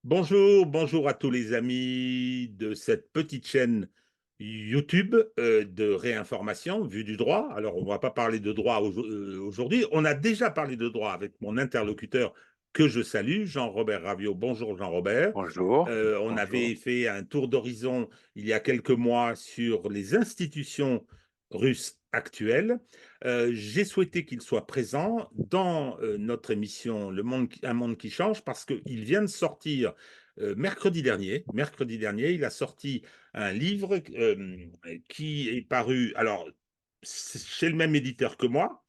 Bonjour, bonjour à tous les amis de cette petite chaîne YouTube de réinformation, vue du droit. Alors, on ne va pas parler de droit aujourd'hui. On a déjà parlé de droit avec mon interlocuteur que je salue, Jean-Robert Raviot. Bonjour Jean-Robert. Bonjour, On bonjour. avait fait un tour d'horizon il y a quelques mois sur les institutions russes actuelles. J'ai souhaité qu'il soit présent dans notre émission Un monde qui change parce qu'il vient de sortir mercredi dernier. Mercredi dernier, il a sorti un livre qui est paru, alors, chez le même éditeur que moi.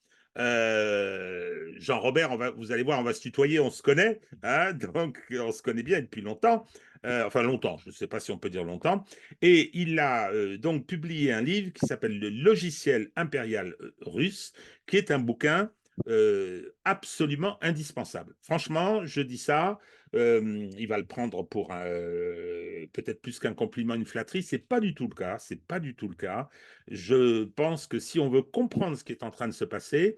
Jean-Robert, vous allez voir, on va se tutoyer, on se connaît, hein, donc on se connaît bien depuis longtemps. Enfin longtemps, je ne sais pas si on peut dire longtemps. Et il a donc publié un livre qui s'appelle Le logiciel impérial russe, qui est un bouquin absolument indispensable. Franchement, je dis ça, il va le prendre pour peut-être plus qu'un compliment, une flatterie. C'est pas du tout le cas. C'est pas du tout le cas. Je pense que si on veut comprendre ce qui est en train de se passer,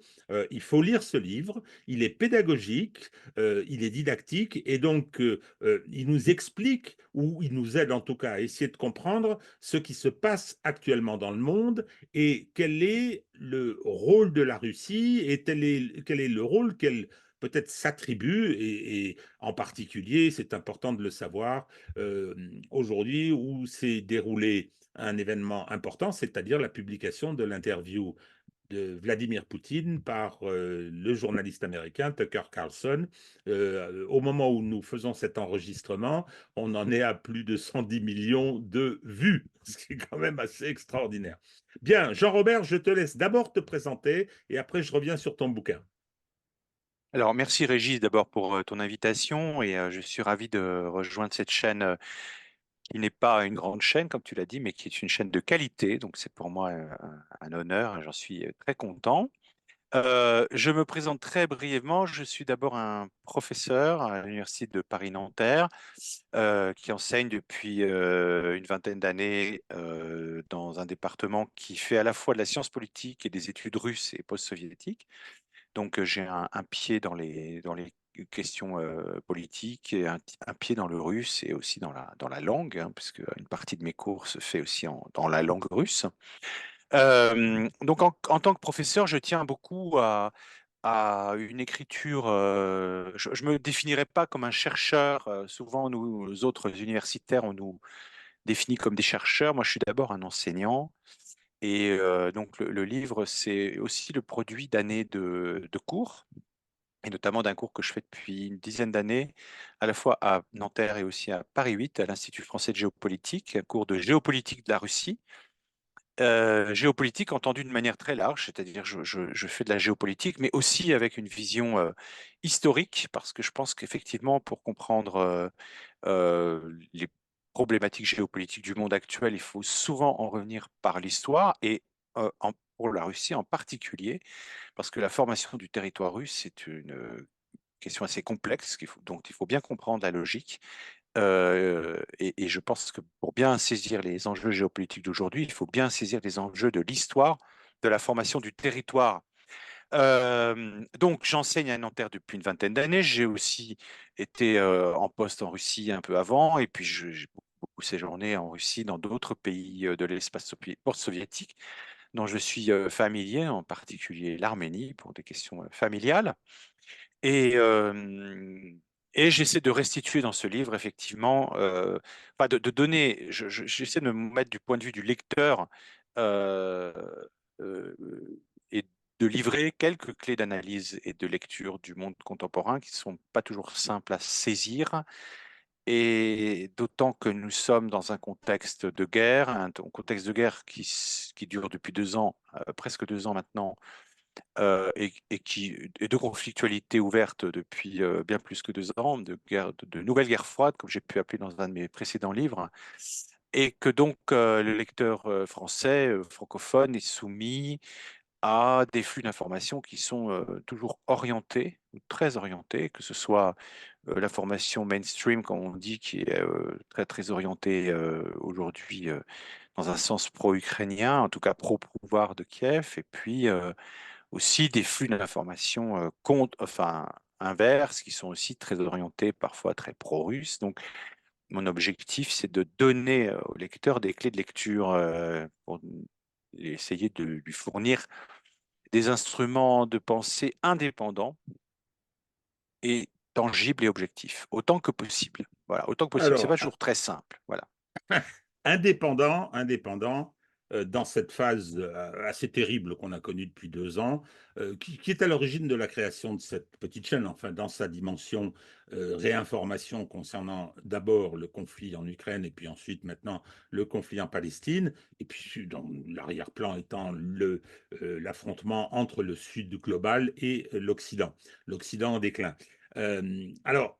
il faut lire ce livre. Il est pédagogique, il est didactique, et donc il nous explique, ou il nous aide en tout cas à essayer de comprendre ce qui se passe actuellement dans le monde et quel est le rôle de la Russie et quel est le rôle qu'elle peut-être s'attribue, et en particulier, c'est important de le savoir, aujourd'hui où s'est déroulé un événement important, c'est-à-dire la publication de l'interview de Vladimir Poutine par le journaliste américain Tucker Carlson. Au moment où nous faisons cet enregistrement, on en est à plus de 110 millions de vues, ce qui est quand même assez extraordinaire. Bien, Jean-Robert, je te laisse d'abord te présenter et après je reviens sur ton bouquin. Alors, merci Régis d'abord pour ton invitation et je suis ravi de rejoindre cette chaîne qui n'est pas une grande chaîne, comme tu l'as dit, mais qui est une chaîne de qualité. Donc, c'est pour moi un honneur et j'en suis très content. Je me présente très brièvement. Je suis d'abord un professeur à l'Université de Paris-Nanterre qui enseigne depuis une vingtaine d'années dans un département qui fait à la fois de la science politique et des études russes et post-soviétiques. Donc, j'ai un pied dans les questions politiques et un pied dans le russe et aussi dans la langue, hein, puisque une partie de mes cours se fait aussi dans la langue russe. Donc, en tant que professeur, je tiens beaucoup à une écriture. Je ne me définirais pas comme un chercheur. Souvent, nous autres universitaires, on nous définit comme des chercheurs. Moi, je suis d'abord un enseignant. Et donc, le livre, c'est aussi le produit d'années de cours, et notamment d'un cours que je fais depuis une dizaine d'années, à la fois à Nanterre et aussi à Paris 8, à l'Institut français de géopolitique, un cours de géopolitique de la Russie. Géopolitique entendu de manière très large, c'est-à-dire je fais de la géopolitique, mais aussi avec une vision historique, parce que je pense qu'effectivement, pour comprendre les problématiques géopolitiques du monde actuel, il faut souvent en revenir par l'histoire, et pour la Russie en particulier, parce que la formation du territoire russe, c'est une question assez complexe, dont il faut bien comprendre la logique. Et je pense que pour bien saisir les enjeux géopolitiques d'aujourd'hui, il faut bien saisir les enjeux de l'histoire de la formation du territoire. Donc, j'enseigne à Nanterre depuis une vingtaine d'années. J'ai aussi été en poste en Russie un peu avant, et puis j'ai beaucoup séjourné en Russie dans d'autres pays de l'espace post-soviétique, dont je suis familier, en particulier l'Arménie, pour des questions familiales. Et, euh, et j'essaie de restituer dans ce livre, effectivement, enfin donner, j'essaie de me mettre du point de vue du lecteur euh, euh, et de livrer quelques clés d'analyse et de lecture du monde contemporain qui ne sont pas toujours simples à saisir. Et d'autant que nous sommes dans un contexte de guerre, un contexte de guerre qui dure depuis 2 ans, presque 2 ans maintenant, et de conflictualité ouverte depuis bien plus que 2 ans, de nouvelles guerres froides, comme j'ai pu appeler dans un de mes précédents livres, et que donc le lecteur français, francophone, est soumis à des flux d'informations qui sont toujours orientés, ou très orientés, que ce soit l'information mainstream, comme on dit, qui est très très orientée aujourd'hui dans un sens pro-ukrainien, en tout cas pro-pouvoir de Kiev, et puis aussi des flux d'informations enfin, inverses, qui sont aussi très orientés, parfois très pro-russes. Donc, mon objectif, c'est de donner au lecteur des clés de lecture pour essayer de lui fournir des instruments de pensée indépendants et tangibles et objectifs, autant que possible. Voilà, autant que possible. C'est Alors, pas toujours très simple. Voilà. indépendant, dans cette phase assez terrible qu'on a connue depuis 2 ans, qui est à l'origine de la création de cette petite chaîne, enfin dans sa dimension réinformation concernant d'abord le conflit en Ukraine et puis ensuite maintenant le conflit en Palestine, et puis dans l'arrière-plan étant l'affrontement entre le Sud global et l'Occident en déclin. Alors,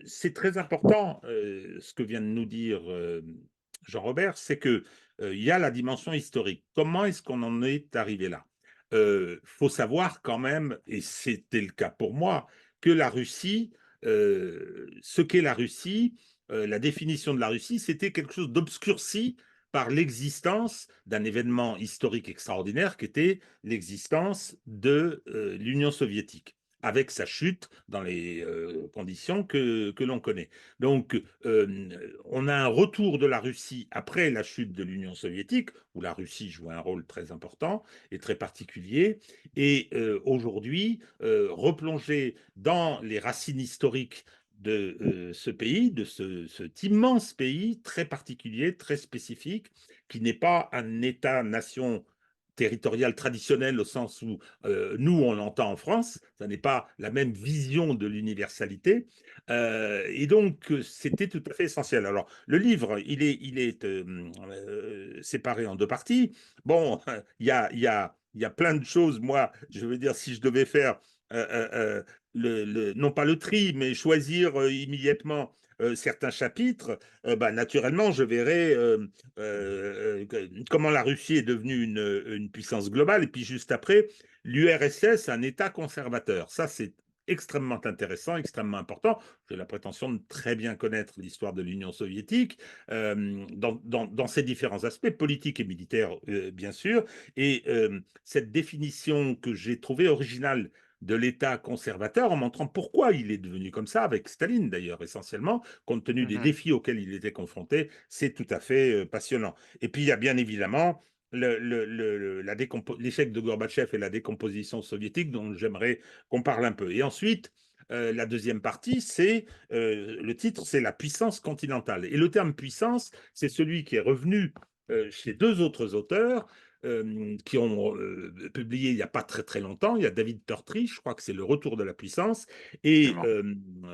c'est très important ce que vient de nous dire Jean-Robert, c'est que il y a la dimension historique. Comment est-ce qu'on en est arrivé là? Faut savoir quand même, et c'était le cas pour moi, que la Russie, ce qu'est la Russie, la définition de la Russie, c'était quelque chose d'obscurci par l'existence d'un événement historique extraordinaire qui était l'existence de l'Union soviétique, avec sa chute dans les conditions que l'on connaît. Donc, on a un retour de la Russie après la chute de l'Union soviétique, où la Russie jouait un rôle très important et très particulier. Et aujourd'hui, replonger dans les racines historiques de ce pays, de cet immense pays très particulier, très spécifique, qui n'est pas un État-nation territorial traditionnel au sens où nous, on l'entend en France, ça n'est pas la même vision de l'universalité. Et donc, c'était tout à fait essentiel. Alors, le livre, il est séparé en deux parties. Bon, il y a plein de choses. Moi, je veux dire, si je devais faire, non pas le tri, mais choisir immédiatement certains chapitres, bah, naturellement, je verrais comment la Russie est devenue une puissance globale, et puis juste après, l'URSS, un État conservateur. Ça, c'est extrêmement intéressant, extrêmement important. J'ai la prétention de très bien connaître l'histoire de l'Union soviétique dans ses différents aspects, politiques et militaires, bien sûr. Et cette définition que j'ai trouvée originale de l'État conservateur, en montrant pourquoi il est devenu comme ça, avec Staline d'ailleurs essentiellement, compte tenu des Mhm. défis auxquels il était confronté, c'est tout à fait passionnant. Et puis il y a bien évidemment l'échec de Gorbatchev et la décomposition soviétique dont j'aimerais qu'on parle un peu. Et ensuite, la deuxième partie, c'est le titre, c'est la puissance continentale. Et le terme puissance, c'est celui qui est revenu chez deux autres auteurs qui ont publié il n'y a pas très très longtemps. Il y a David Tortrich, je crois que c'est Le Retour de la puissance, et Absolument.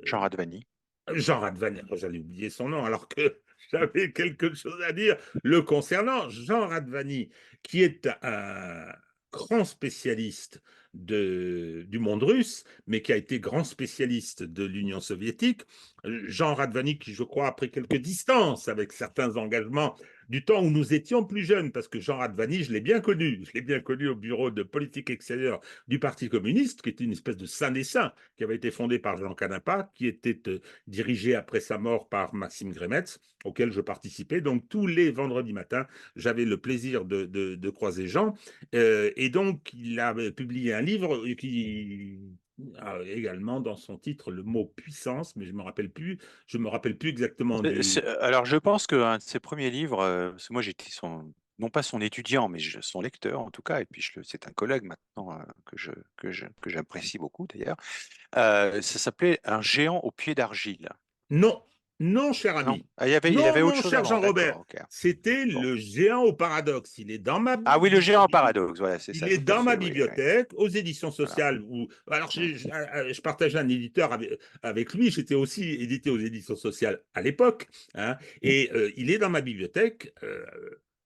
Jean Radvani. Jean Radvani, j'allais oublier son nom alors que j'avais quelque chose à dire le concernant. Jean Radvani, qui est un grand spécialiste du monde russe, mais qui a été grand spécialiste de l'Union soviétique. Jean Radvani, qui, je crois, a pris quelques distances avec certains engagements du temps où nous étions plus jeunes, parce que Jean Radvani, je l'ai bien connu. Je l'ai bien connu au bureau de politique extérieure du Parti communiste, qui était une espèce de saint des saints, qui avait été fondé par Jean Canapa, qui était dirigé après sa mort par Maxime Grémetz, auquel je participais. Donc tous les vendredis matins, j'avais le plaisir de croiser Jean. Et donc, il a publié un livre qui a également dans son titre le mot puissance, mais je me rappelle plus exactement du. Alors, je pense qu'un de ses premiers livres, parce que moi j'étais non pas son étudiant, mais son lecteur en tout cas, et puis c'est un collègue maintenant que j'apprécie beaucoup d'ailleurs. Ça s'appelait Un géant au pied d'argile. Non, non, cher Non? ami. Ah, il Non, avait autre mon chose cher avant, Jean-Robert. d'accord, ok. C'était Bon. le géant au paradoxe. Il est dans ma Ah oui, le géant en bibliothèque. paradoxe, voilà, c'est Il ça, est tout à dans ma fait, oui, oui. bibliothèque, aux éditions Voilà. sociales. Alors, Mm. je partageais un éditeur avec lui. J'étais aussi édité aux éditions sociales à l'époque, hein, et il est dans ma bibliothèque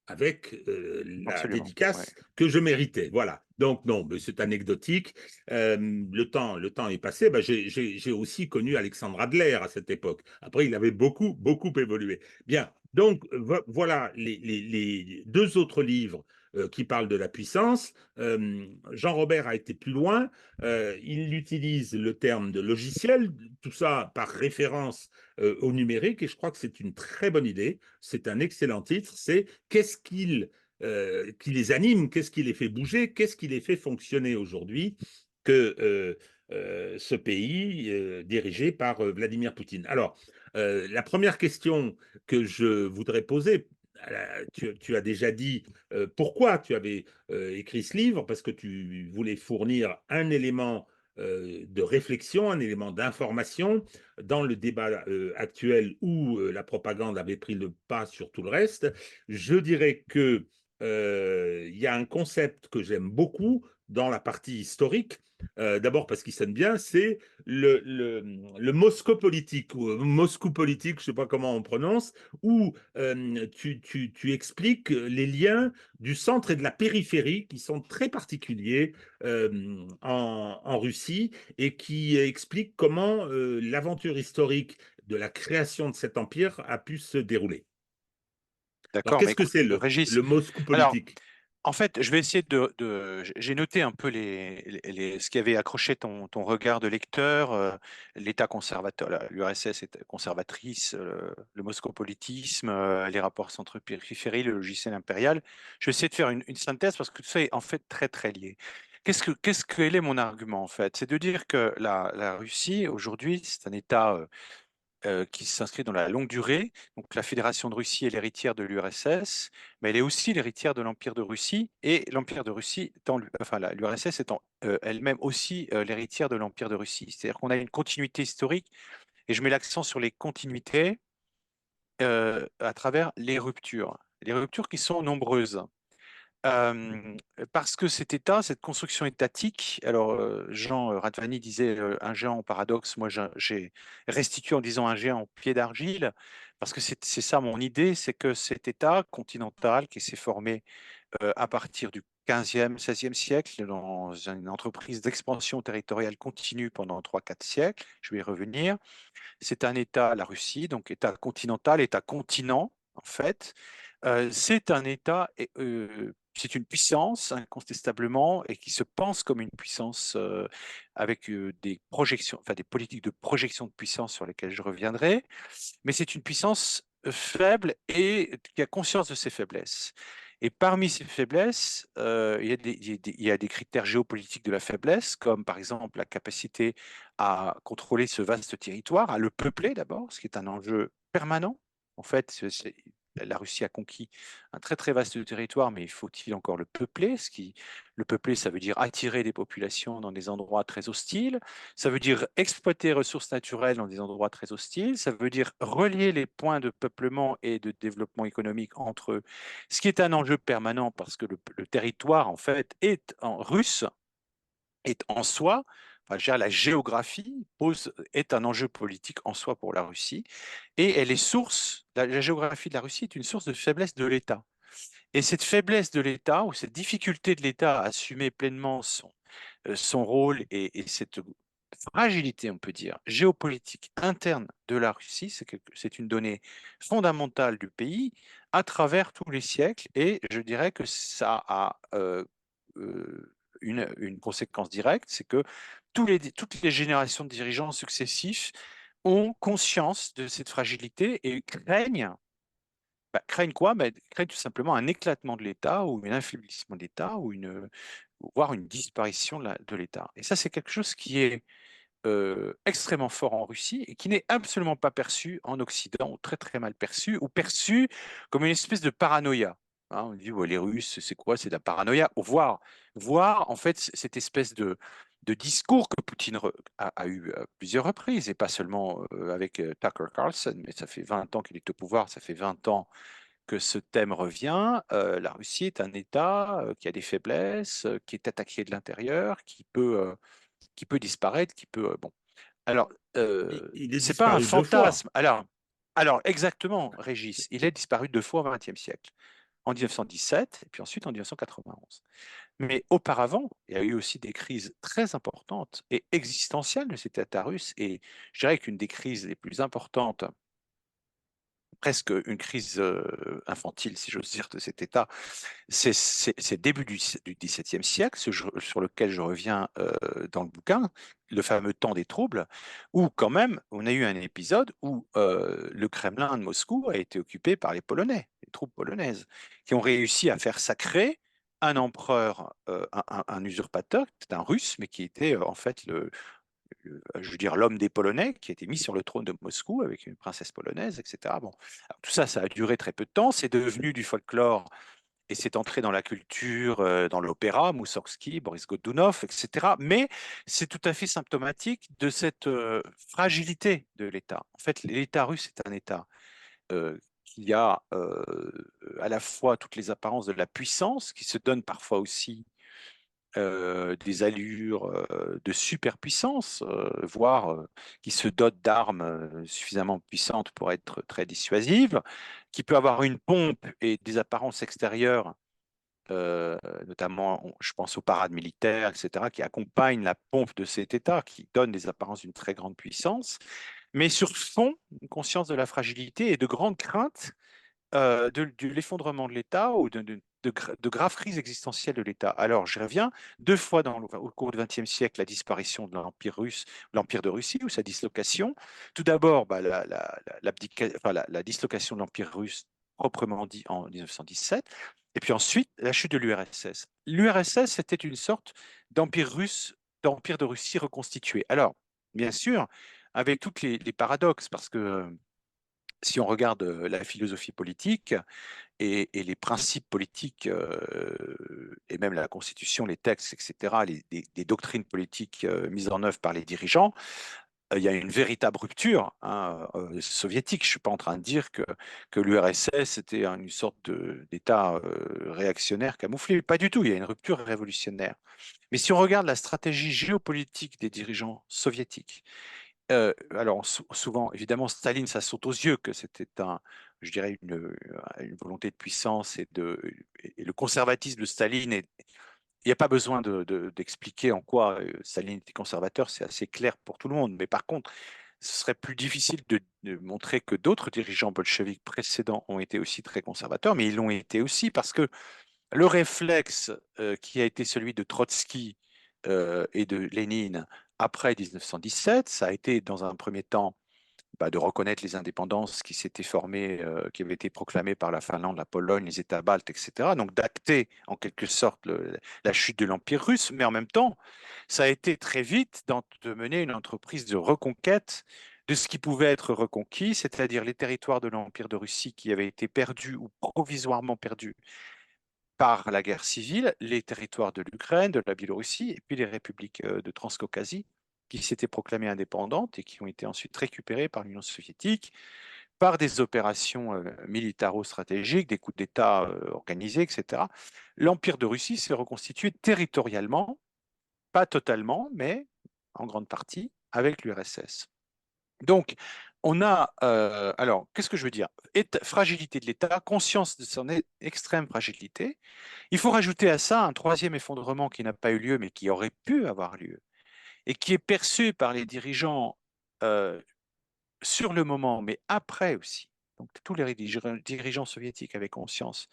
avec la Absolument, ouais. dédicace que je méritais. Voilà. Donc, non, mais c'est anecdotique. Le temps est passé. Ben, j'ai aussi connu Alexandre Adler à cette époque. Après, il avait beaucoup, beaucoup évolué. Bien. Donc, voilà les deux autres livres qui parlent de la puissance. Jean-Robert a été plus loin. Il utilise le terme de logiciel, tout ça par référence au numérique, et je crois que c'est une très bonne idée. C'est un excellent titre. C'est qu'est-ce qui les anime, qu'est-ce qui les fait bouger, qu'est-ce qui les fait fonctionner aujourd'hui, que ce pays dirigé par Vladimir Poutine. Alors, la première question que je voudrais poser, tu as déjà dit pourquoi tu avais écrit ce livre, parce que tu voulais fournir un élément de réflexion, un élément d'information dans le débat actuel où la propagande avait pris le pas sur tout le reste. Je dirais que il y a un concept que j'aime beaucoup dans la partie historique, d'abord parce qu'il sonne bien, c'est le Moscou politique, ou Moscou politique, je ne sais pas comment on prononce, où tu expliques les liens du centre et de la périphérie qui sont très particuliers en Russie et qui expliquent comment l'aventure historique de la création de cet empire a pu se dérouler. Alors, D'accord, mais qu'est-ce que écoute, c'est Régis, le Moscou alors, politique? en fait, je vais essayer j'ai noté un peu ce qui avait accroché ton regard de lecteur, l'État conservateur, l'URSS est conservatrice, le moscopolitisme, les rapports centre-périphérie, le logiciel impérial. Je vais essayer de faire une synthèse parce que tout ça est en fait très très lié. Quel est mon argument en fait? C'est de dire que la Russie aujourd'hui, c'est un État qui s'inscrit dans la longue durée. Donc la Fédération de Russie est l'héritière de l'URSS, mais elle est aussi l'héritière de l'Empire de Russie, et l'Empire de Russie, enfin l'URSS étant elle-même aussi l'héritière de l'Empire de Russie. C'est-à-dire qu'on a une continuité historique, et je mets l'accent sur les continuités à travers les ruptures qui sont nombreuses. Euh, Parce que cet État, cette construction étatique, alors Jean Radvani disait un géant en paradoxe, moi j'ai restitué en disant un géant en pied d'argile, parce que c'est ça mon idée, c'est que cet État continental qui s'est formé à partir du 15e, 16e siècle, dans une entreprise d'expansion territoriale continue pendant 3-4 siècles, je vais y revenir, c'est un État, la Russie, donc État continental, État continent, en fait. C'est un État, c'est une puissance, incontestablement, et qui se pense comme une puissance avec des projections, enfin des politiques de projection de puissance sur lesquelles je reviendrai, mais c'est une puissance faible et qui a conscience de ses faiblesses. Et parmi ces faiblesses, il y a des critères géopolitiques de la faiblesse, comme par exemple la capacité à contrôler ce vaste territoire, à le peupler d'abord, ce qui est un enjeu permanent. En fait, la Russie a conquis un très très vaste territoire, mais faut-il encore le peupler? Le peupler, ça veut dire attirer des populations dans des endroits très hostiles. Ça veut dire exploiter les ressources naturelles dans des endroits très hostiles. Ça veut dire relier les points de peuplement et de développement économique entre eux, ce qui est un enjeu permanent parce que le territoire, en fait, est en russe, est en soi, enfin, je dirais, la géographie est un enjeu politique en soi pour la Russie. Et elle est source, la géographie de la Russie est une source de faiblesse de l'État. Et cette faiblesse de l'État, ou cette difficulté de l'État à assumer pleinement son rôle et cette fragilité, on peut dire, géopolitique interne de la Russie, c'est une donnée fondamentale du pays à travers tous les siècles, et je dirais que ça a une conséquence directe, c'est que toutes les générations de dirigeants successifs ont conscience de cette fragilité et craignent quoi? Craignent tout simplement un éclatement de l'État ou un affaiblissement de l'État voire une disparition de l'État. Et ça, c'est quelque chose qui est extrêmement fort en Russie et qui n'est absolument pas perçu en Occident, ou très très mal perçu, ou perçu comme une espèce de paranoïa. Hein, on dit, ouais, les Russes, c'est quoi? C'est de la paranoïa. Ou voir en fait cette espèce de discours que Poutine a eu à plusieurs reprises, et pas seulement avec Tucker Carlson, mais ça fait 20 ans qu'il est au pouvoir, ça fait 20 ans que ce thème revient. La Russie est un État qui a des faiblesses, qui est attaqué de l'intérieur, qui peut disparaître, qui peut bon. Alors, Il est c'est pas un disparu deux fois. fantasme. Alors exactement, Régis, il est disparu 2 fois au XXe siècle, en 1917 et puis ensuite en 1991. Mais auparavant, il y a eu aussi des crises très importantes et existentielles de cet État russe. Et je dirais qu'une des crises les plus importantes, presque une crise infantile, si j'ose dire, de cet État, c'est le début du XVIIe siècle, sur lequel je reviens dans le bouquin, le fameux temps des troubles, où quand même on a eu un épisode où le Kremlin de Moscou a été occupé par les Polonais, les troupes polonaises, qui ont réussi à faire sacrer un empereur, un usurpateur, c'est un Russe, mais qui était en fait je veux dire, l'homme des Polonais, qui a été mis sur le trône de Moscou avec une princesse polonaise, etc. Bon, alors, tout ça, ça a duré très peu de temps. C'est devenu du folklore et c'est entré dans la culture, dans l'opéra, Moussorgsky, Boris Godunov, etc. Mais c'est tout à fait symptomatique de cette fragilité de l'État. En fait, l'État russe est un État qui a à la fois toutes les apparences de la puissance, qui se donne parfois aussi des allures de superpuissance, voire qui se dote d'armes suffisamment puissantes pour être très dissuasives, qui peut avoir une pompe et des apparences extérieures, notamment, je pense aux parades militaires, etc., qui accompagnent la pompe de cet État, qui donne des apparences d'une très grande puissance, mais sur fond, une conscience de la fragilité et de grandes craintes de l'effondrement de l'État ou de graves crises existentielles de l'État. Alors, je reviens deux fois au cours du XXe siècle, la disparition de l'Empire russe, l'Empire de Russie ou sa dislocation. Tout d'abord, bah, la dislocation de l'Empire russe proprement dit en 1917, et puis ensuite la chute de l'URSS. L'URSS, c'était une sorte d'empire russe, d'empire de Russie reconstitué. Alors, bien sûr, avec tous les paradoxes, parce que si on regarde la philosophie politique et les principes politiques, et même la Constitution, les textes, etc., des doctrines politiques mises en œuvre par les dirigeants, il y a une véritable rupture hein, soviétique. Je ne suis pas en train de dire que l'URSS était une sorte d'État réactionnaire camouflé. Pas du tout, il y a une rupture révolutionnaire. Mais si on regarde la stratégie géopolitique des dirigeants soviétiques, alors souvent, évidemment, Staline, ça saute aux yeux que c'était je dirais, une volonté de puissance et le conservatisme de Staline. Il n'y a pas besoin d'expliquer en quoi Staline était conservateur, c'est assez clair pour tout le monde. Mais par contre, ce serait plus difficile de montrer que d'autres dirigeants bolcheviques précédents ont été aussi très conservateurs, mais ils l'ont été aussi parce que le réflexe qui a été celui de Trotsky et de Lénine après 1917, ça a été dans un premier temps bah, de reconnaître les indépendances qui s'étaient formées, qui avaient été proclamées par la Finlande, la Pologne, les États baltes, etc. Donc d'acter en quelque sorte la chute de l'Empire russe, mais en même temps, ça a été très vite de mener une entreprise de reconquête de ce qui pouvait être reconquis, c'est-à-dire les territoires de l'Empire de Russie qui avaient été perdus ou provisoirement perdus par la guerre civile, les territoires de l'Ukraine, de la Biélorussie, et puis les républiques de Transcaucasie, qui s'étaient proclamées indépendantes et qui ont été ensuite récupérées par l'Union soviétique, par des opérations militaro-stratégiques, des coups d'État organisés, etc. L'Empire de Russie s'est reconstitué territorialement, pas totalement, mais en grande partie, avec l'URSS. Donc, on a, alors, qu'est-ce que je veux dire? Fragilité de l'État, conscience de son extrême fragilité. Il faut rajouter à ça un troisième effondrement qui n'a pas eu lieu, mais qui aurait pu avoir lieu, et qui est perçu par les dirigeants euh, sur le moment, mais après aussi. Donc, tous les dirigeants soviétiques avaient conscience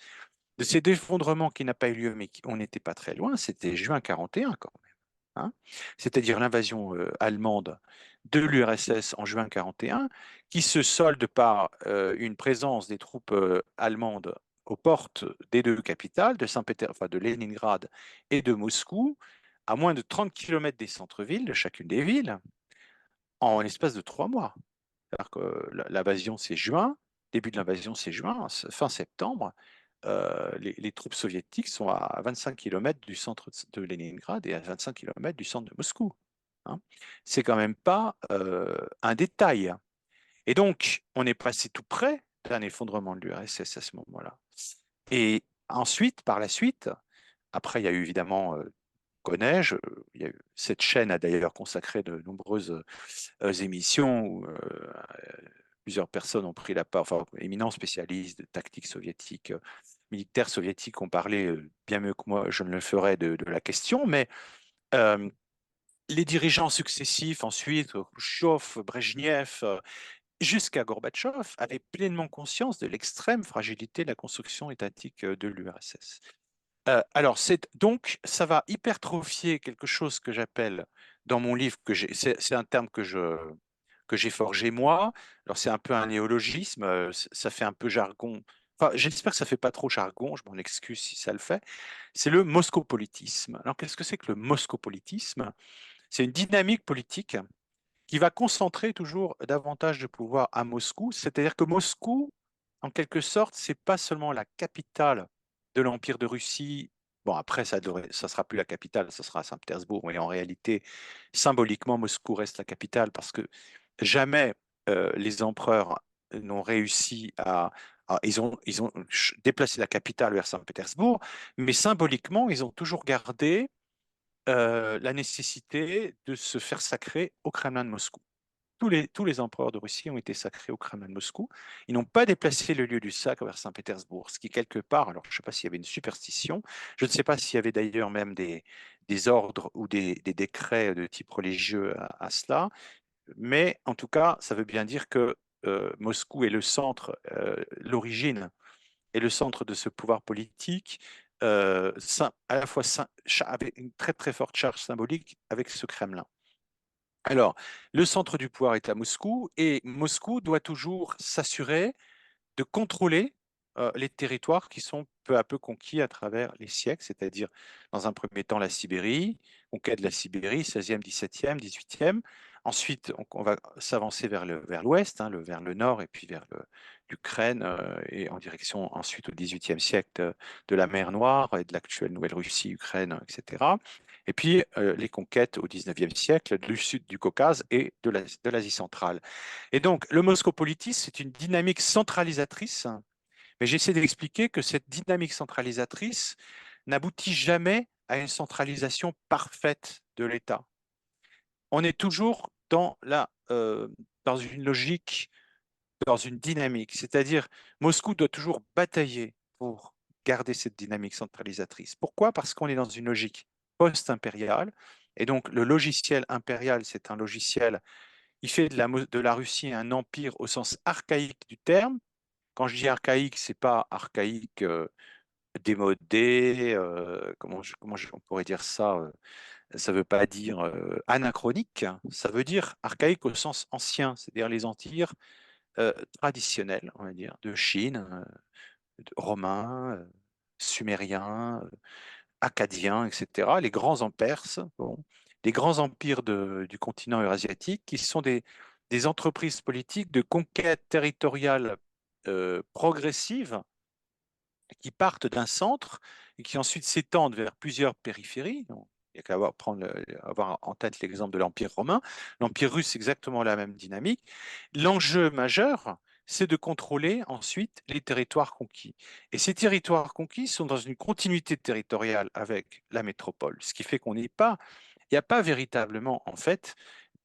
de cet effondrement qui n'a pas eu lieu, mais on n'était pas très loin, c'était juin 41 quand même. Hein, c'est-à-dire l'invasion allemande de l'URSS en juin 41, qui se solde par une présence des troupes allemandes aux portes des deux capitales, de Saint-Pétersbourg, enfin de Leningrad et de Moscou, à moins de 30 km des centres-villes de chacune des villes, en l'espace de 3 mois. C'est-à-dire que l'invasion, c'est juin, début de l'invasion, c'est juin, fin septembre, les troupes soviétiques sont à 25 km du centre de Leningrad et à 25 km du centre de Moscou. Hein. C'est quand même pas un détail. Et donc, on est passé tout près d'un effondrement de l'URSS à ce moment-là. Et ensuite, par la suite, après, il y a eu évidemment, connais-je, cette chaîne a d'ailleurs consacré de nombreuses émissions où plusieurs personnes ont pris la part, enfin, éminents spécialistes de tactique soviétique, militaires soviétiques ont parlé bien mieux que moi, je ne le ferai de la question, mais euh, les dirigeants successifs, ensuite, Khrouchtchev, Brejnev, jusqu'à Gorbatchev, avaient pleinement conscience de l'extrême fragilité de la construction étatique de l'URSS. Alors, donc, ça va hypertrophier quelque chose que j'appelle dans mon livre, c'est un terme que j'ai forgé moi. Alors, c'est un peu un néologisme, ça fait un peu jargon. Enfin, j'espère que ça fait pas trop jargon, je m'en excuse si ça le fait. C'est le moscopolitisme. Alors, qu'est-ce que c'est que le moscopolitisme? C'est une dynamique politique qui va concentrer toujours davantage de pouvoir à Moscou. C'est-à-dire que Moscou, en quelque sorte, c'est pas seulement la capitale de l'Empire de Russie. Bon, après, ça sera plus la capitale, ça sera Saint-Pétersbourg, mais en réalité, symboliquement, Moscou reste la capitale parce que jamais les empereurs n'ont réussi ils ont déplacé la capitale vers Saint-Pétersbourg, mais symboliquement, ils ont toujours gardé la nécessité de se faire sacrer au Kremlin de Moscou. Tous les empereurs de Russie ont été sacrés au Kremlin de Moscou. Ils n'ont pas déplacé le lieu du sacre vers Saint-Pétersbourg, ce qui quelque part, alors je ne sais pas s'il y avait une superstition, je ne sais pas s'il y avait d'ailleurs même des ordres ou des décrets de type religieux à cela, mais en tout cas, ça veut bien dire que Moscou est le centre, l'origine et le centre de ce pouvoir politique, à la fois avec une très très forte charge symbolique avec ce Kremlin. Alors, le centre du pouvoir est à Moscou et Moscou doit toujours s'assurer de contrôler les territoires qui sont peu à peu conquis à travers les siècles, c'est-à-dire dans un premier temps la Sibérie, conquête de la Sibérie, 16e, 17e, 18e. Ensuite, on va s'avancer vers l'ouest, hein, vers le nord et puis vers l'Ukraine et en direction ensuite au 18e siècle de la mer Noire et de l'actuelle Nouvelle-Russie, Ukraine, etc. Et puis les conquêtes au 19e siècle du sud du Caucase et de l'Asie centrale. Et donc, le moscopolitisme, c'est une dynamique centralisatrice, mais j'essaie d'expliquer que cette dynamique centralisatrice n'aboutit jamais à une centralisation parfaite de l'État. On est toujours dans une logique, dans une dynamique, c'est-à-dire Moscou doit toujours batailler pour garder cette dynamique centralisatrice. Pourquoi? Parce qu'on est dans une logique post-impériale, et donc le logiciel impérial, c'est un logiciel, il fait de la Russie un empire au sens archaïque du terme. Quand je dis archaïque, c'est pas archaïque démodé, on pourrait dire ça, ça veut pas dire anachronique, ça veut dire archaïque au sens ancien, c'est-à-dire les empires traditionnels, on va dire, de Chine, romains, sumériens, acadiens, etc., les grands empires, bon, les grands empires du continent eurasiatique, qui sont des entreprises politiques de conquête territoriale progressive qui partent d'un centre et qui ensuite s'étendent vers plusieurs périphéries. Donc, il n'y a qu'à avoir en tête l'exemple de l'Empire romain. L'Empire russe, c'est exactement la même dynamique. L'enjeu majeur, c'est de contrôler ensuite les territoires conquis. Et ces territoires conquis sont dans une continuité territoriale avec la métropole, ce qui fait qu'on n'est pas, il n'y a pas véritablement, en fait,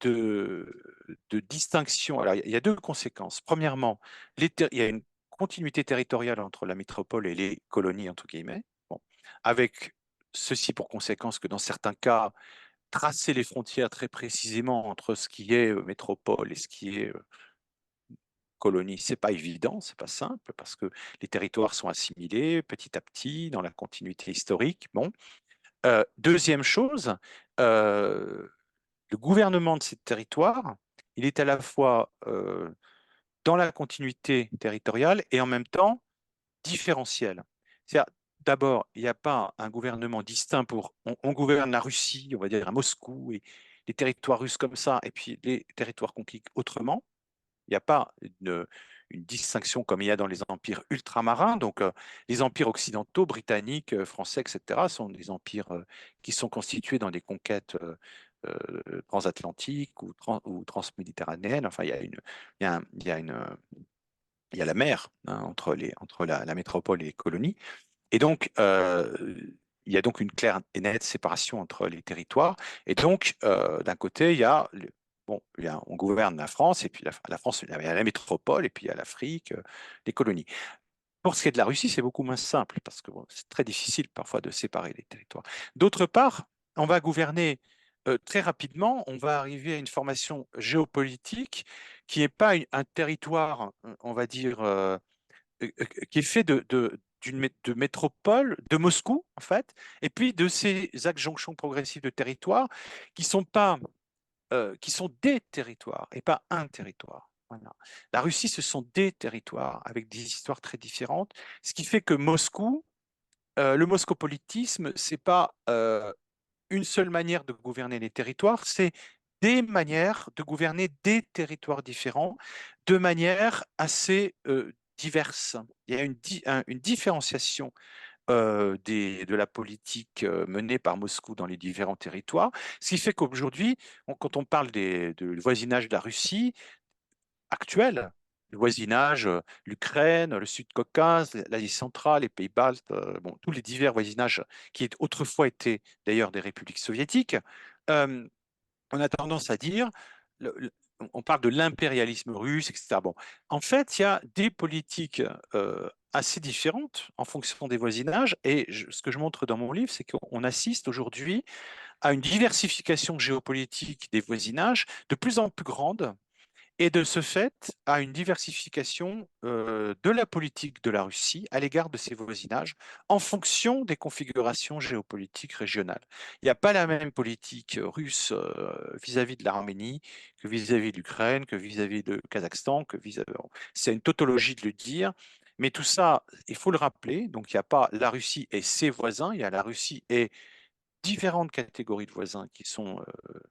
de distinction. Alors, il y a deux conséquences. Premièrement, il y a une continuité territoriale entre la métropole et les colonies, entre guillemets, bon, avec ceci pour conséquence que dans certains cas, tracer les frontières très précisément entre ce qui est métropole et ce qui est colonie, c'est pas évident, c'est pas simple, parce que les territoires sont assimilés petit à petit dans la continuité historique. Bon. Deuxième chose, le gouvernement de ces territoires, il est à la fois dans la continuité territoriale et en même temps différentiel. C'est-à-dire, d'abord, il n'y a pas un gouvernement distinct on gouverne la Russie, on va dire à Moscou, et les territoires russes comme ça, et puis les territoires conquis autrement. Il n'y a pas une distinction comme il y a dans les empires ultramarins. Donc, les empires occidentaux, britanniques, français, etc., sont des empires qui sont constitués dans des conquêtes transatlantiques ou transméditerranéennes. Enfin, il y a la mer hein, entre la métropole et les colonies. Et donc, il y a donc une claire et nette séparation entre les territoires. Et donc, d'un côté, bon, on gouverne la France, et puis la France, il y a la métropole, et puis il y a l'Afrique, les colonies. Pour ce qui est de la Russie, c'est beaucoup moins simple, parce que bon, c'est très difficile parfois de séparer les territoires. D'autre part, on va gouverner très rapidement, on va arriver à une formation géopolitique qui n'est pas un territoire, on va dire, qui est fait de métropole, de Moscou, en fait, et puis de ces adjonctions progressives de territoires qui sont pas, qui sont des territoires et pas un territoire. Voilà. La Russie, ce sont des territoires avec des histoires très différentes, ce qui fait que Moscou, le moscopolitisme, c'est pas une seule manière de gouverner les territoires, c'est des manières de gouverner des territoires différents de manière assez diverse. Il y a une différenciation de la politique menée par Moscou dans les différents territoires, ce qui fait qu'aujourd'hui, quand on parle du voisinage de la Russie actuel, le voisinage, l'Ukraine, le Sud-Caucase, l'Asie centrale, les pays baltes, bon, tous les divers voisinages qui autrefois étaient d'ailleurs des républiques soviétiques, euh, on a tendance à dire, on parle de l'impérialisme russe, etc. Bon, en fait, il y a des politiques assez différentes en fonction des voisinages. Et ce que je montre dans mon livre, c'est qu'on assiste aujourd'hui à une diversification géopolitique des voisinages de plus en plus grande et de ce fait à une diversification de la politique de la Russie à l'égard de ses voisinages en fonction des configurations géopolitiques régionales. Il n'y a pas la même politique russe vis-à-vis de l'Arménie que vis-à-vis de l'Ukraine, que vis-à-vis de Kazakhstan, que vis-à-vis... C'est une tautologie de le dire, mais tout ça, il faut le rappeler, donc il n'y a pas la Russie et ses voisins, il y a la Russie et différentes catégories de voisins qui sont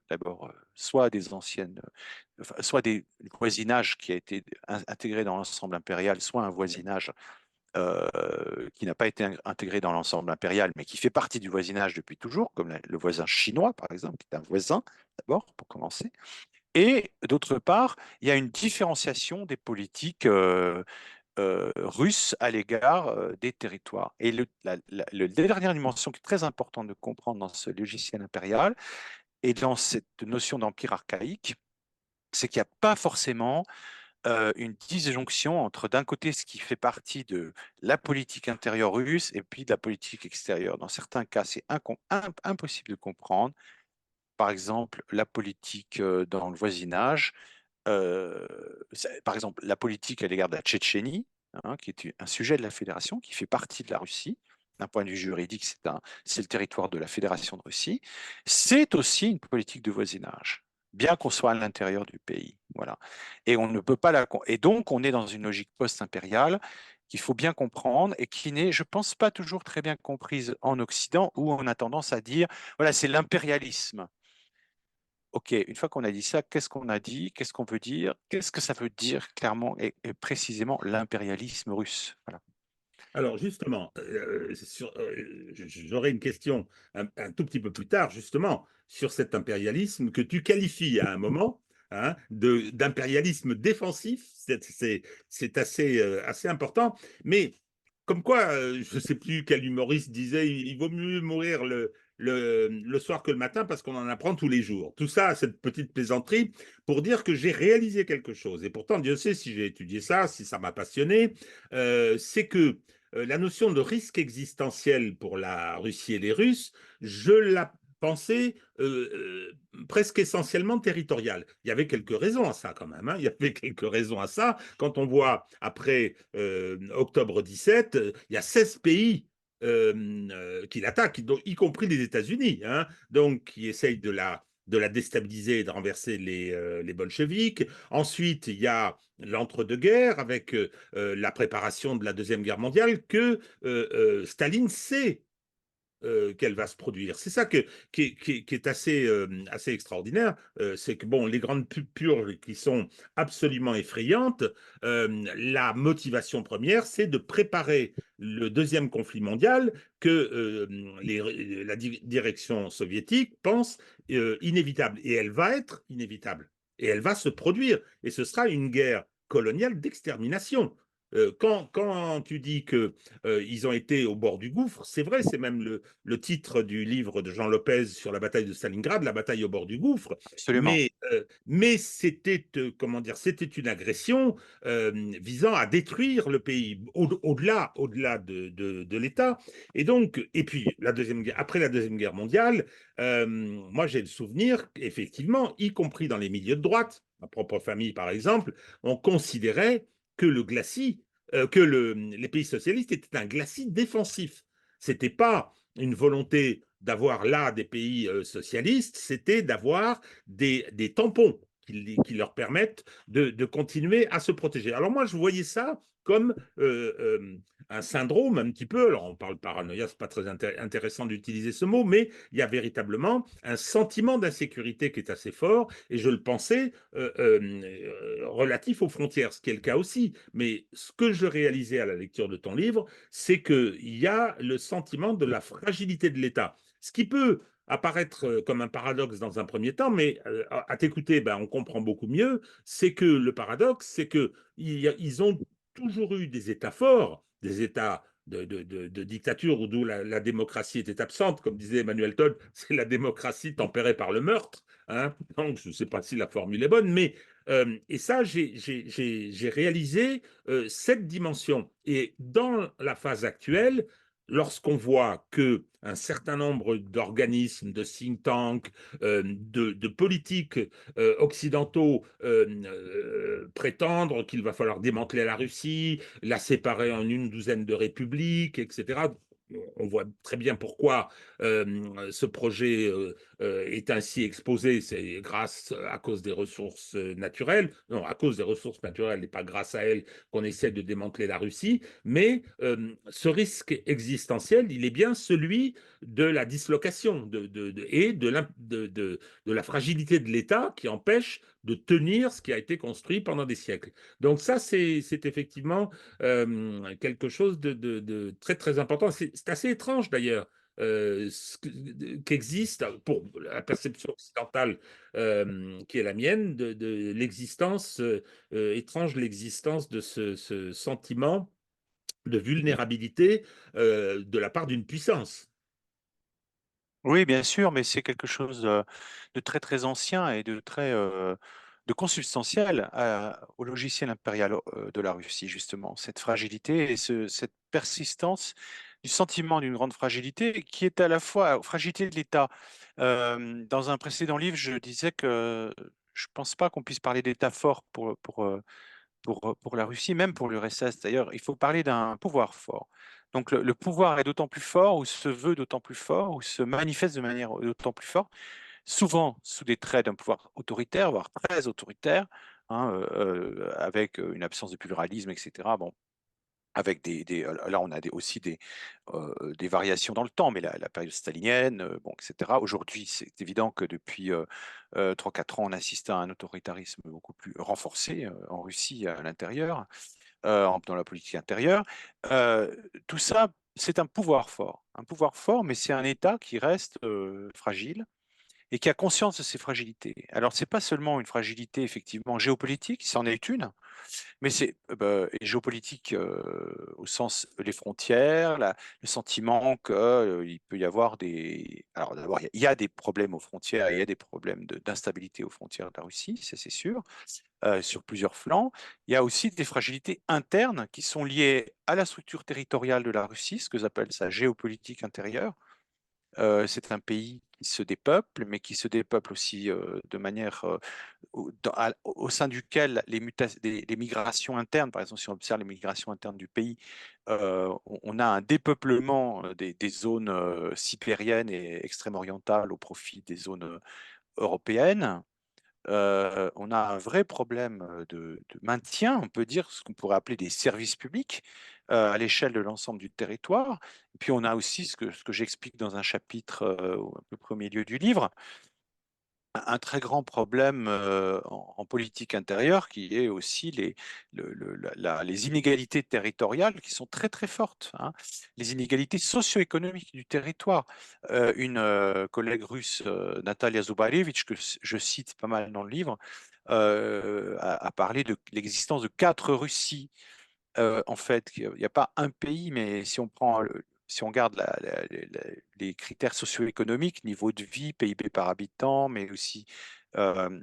d'abord soit des anciennes, enfin, soit des voisinages qui a été intégré dans l'ensemble impérial, soit un voisinage qui n'a pas été intégré dans l'ensemble impérial, mais qui fait partie du voisinage depuis toujours, comme le voisin chinois, par exemple, qui est un voisin, d'abord, pour commencer. Et d'autre part, il y a une différenciation des politiques russe à l'égard des territoires. Et la dernière dimension qui est très importante de comprendre dans ce logiciel impérial et dans cette notion d'empire archaïque, c'est qu'il n'y a pas forcément une disjonction entre d'un côté ce qui fait partie de la politique intérieure russe et puis de la politique extérieure. Dans certains cas, c'est impossible de comprendre. Par exemple, la politique dans le voisinage, euh, par exemple, la politique à l'égard de la Tchétchénie, hein, qui est un sujet de la fédération, qui fait partie de la Russie. D'un point de vue juridique, c'est le territoire de la Fédération de Russie. C'est aussi une politique de voisinage, bien qu'on soit à l'intérieur du pays. Voilà. Et on ne peut pas et donc, on est dans une logique post-impériale qu'il faut bien comprendre et qui n'est, je pense, pas toujours très bien comprise en Occident, où on a tendance à dire, voilà, c'est l'impérialisme. Ok, une fois qu'on a dit ça, qu'est-ce qu'on a dit? Qu'est-ce qu'on veut dire? Qu'est-ce que ça veut dire clairement et précisément l'impérialisme russe? Voilà. Alors justement, j'aurais une question un tout petit peu plus tard, justement, sur cet impérialisme que tu qualifies à un moment hein, d'impérialisme défensif. C'est assez, assez important. Mais comme quoi, je ne sais plus quel humoriste disait, il vaut mieux mourir le soir que le matin parce qu'on en apprend tous les jours. Tout ça, cette petite plaisanterie, pour dire que j'ai réalisé quelque chose. Et pourtant, Dieu sait si j'ai étudié ça, si ça m'a passionné, c'est que la notion de risque existentiel pour la Russie et les Russes, je la pensais presque essentiellement territoriale. Il y avait quelques raisons à ça quand même. Hein. Il y avait quelques raisons à ça. Quand on voit après octobre 17, il y a 16 pays qui l'attaquent, y compris les États-Unis, hein, donc qui essayent de la déstabiliser et de renverser les bolcheviks. Ensuite, il y a l'entre-deux-guerres avec la préparation de la Deuxième Guerre mondiale que Staline sait qu'elle va se produire. C'est ça qui est assez, assez extraordinaire. C'est que bon, les grandes purges qui sont absolument effrayantes, la motivation première, c'est de préparer le deuxième conflit mondial que la direction soviétique pense inévitable. Et elle va être inévitable. Et elle va se produire. Et ce sera une guerre coloniale d'extermination. Quand tu dis que ils ont été au bord du gouffre, c'est vrai, c'est même le titre du livre de Jean Lopez sur la bataille de Stalingrad, la bataille au bord du gouffre. Absolument. Mais c'était, comment dire, c'était une agression visant à détruire le pays au-delà de l'État. Et donc, et puis après la deuxième guerre mondiale, moi j'ai le souvenir, effectivement, y compris dans les milieux de droite, ma propre famille par exemple, on considérait que le glacis que les pays socialistes étaient un glacis défensif. C'était pas une volonté d'avoir là des pays socialistes, c'était d'avoir des tampons qui leur permettent de continuer à se protéger. Alors moi, je voyais ça comme un syndrome un petit peu. Alors, on parle paranoïa, c'est pas très intéressant d'utiliser ce mot, mais il y a véritablement un sentiment d'insécurité qui est assez fort, et je le pensais relatif aux frontières, ce qui est le cas aussi. Mais ce que je réalisais à la lecture de ton livre, c'est qu'il y a le sentiment de la fragilité de l'État. Ce qui peut apparaître comme un paradoxe dans un premier temps, mais à t'écouter, ben, on comprend beaucoup mieux. C'est que le paradoxe, c'est que ils ont toujours eu des États forts, des États de dictature où la démocratie était absente, comme disait Emmanuel Todd, c'est la démocratie tempérée par le meurtre. Hein. Donc, je ne sais pas si la formule est bonne, mais et ça, j'ai réalisé cette dimension. Et dans la phase actuelle, lorsqu'on voit que un certain nombre d'organismes, de think tanks, de politiques occidentaux prétendre qu'il va falloir démanteler la Russie, la séparer en une douzaine de républiques, etc. On voit très bien pourquoi ce projet est ainsi exposé. C'est grâce à cause des ressources naturelles, non, à cause des ressources naturelles et pas grâce à elles qu'on essaie de démanteler la Russie. Mais ce risque existentiel, il est bien celui de la dislocation et de la fragilité de l'État qui empêche de tenir ce qui a été construit pendant des siècles. Donc ça, c'est effectivement quelque chose de très très important. C'est assez étrange d'ailleurs qu'existe pour la perception occidentale qui est la mienne de l'existence étrange, l'existence de ce sentiment de vulnérabilité de la part d'une puissance. Oui, bien sûr, mais c'est quelque chose de très très ancien et de très de consubstantiel au logiciel impérial de la Russie, justement. Cette fragilité et cette persistance du sentiment d'une grande fragilité qui est à la fois fragilité de l'État. Dans un précédent livre, je disais que je pense pas qu'on puisse parler d'État fort pour la Russie, même pour l'URSS d'ailleurs, il faut parler d'un pouvoir fort. Donc le pouvoir est d'autant plus fort, ou se veut d'autant plus fort, ou se manifeste de manière d'autant plus forte, souvent sous des traits d'un pouvoir autoritaire, voire très autoritaire, hein, avec une absence de pluralisme, etc. Bon, avec là, on a aussi des variations dans le temps, mais la période stalinienne, bon, et cetera. Aujourd'hui, c'est évident que depuis 3-4 ans, on assiste à un autoritarisme beaucoup plus renforcé en Russie à l'intérieur, dans la politique intérieure. Tout ça, c'est un pouvoir fort, mais c'est un État qui reste fragile et qui a conscience de ses fragilités. Alors, c'est pas seulement une fragilité effectivement géopolitique, c'en est une, mais c'est géopolitique au sens les frontières, le sentiment qu'il peut y avoir des. Alors d'abord, il y a des problèmes aux frontières, il y a des problèmes d'instabilité aux frontières de la Russie, ça c'est sûr, sur plusieurs flancs. Il y a aussi des fragilités internes qui sont liées à la structure territoriale de la Russie, ce que j'appelle sa géopolitique intérieure. C'est un pays qui se dépeuple, mais qui se dépeuple aussi de manière au sein duquel les migrations internes, par exemple, si on observe les migrations internes du pays, on a un dépeuplement des zones sibériennes et extrême-orientales au profit des zones européennes. On a un vrai problème de maintien, on peut dire, ce qu'on pourrait appeler des services publics à l'échelle de l'ensemble du territoire. Et puis on a aussi ce que j'explique dans un chapitre à peu près au milieu du livre, un très grand problème en politique intérieure qui est aussi les inégalités territoriales qui sont très très fortes, hein. Les inégalités socio-économiques du territoire. Une collègue russe, Natalia Zubarevich, que je cite pas mal dans le livre, a parlé de l'existence de quatre Russies. En fait, il n'y a pas un pays, mais si on regarde les critères socio-économiques, niveau de vie, PIB par habitant, mais aussi euh,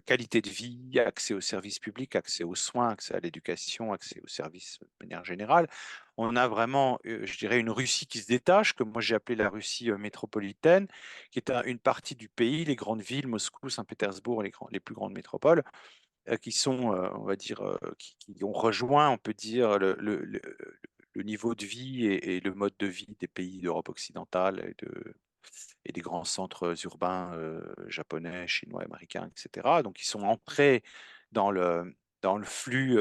qualité de vie, accès aux services publics, accès aux soins, accès à l'éducation, accès aux services de manière générale, on a vraiment, je dirais, une Russie qui se détache, que moi j'ai appelé la Russie métropolitaine, qui est une partie du pays, les grandes villes, Moscou, Saint-Pétersbourg, les plus grandes métropoles, qui sont, on va dire, qui ont rejoint, on peut dire, le niveau de vie et le mode de vie des pays d'Europe occidentale et des grands centres urbains japonais, chinois, américains, etc. Donc, ils sont entrés dans le flux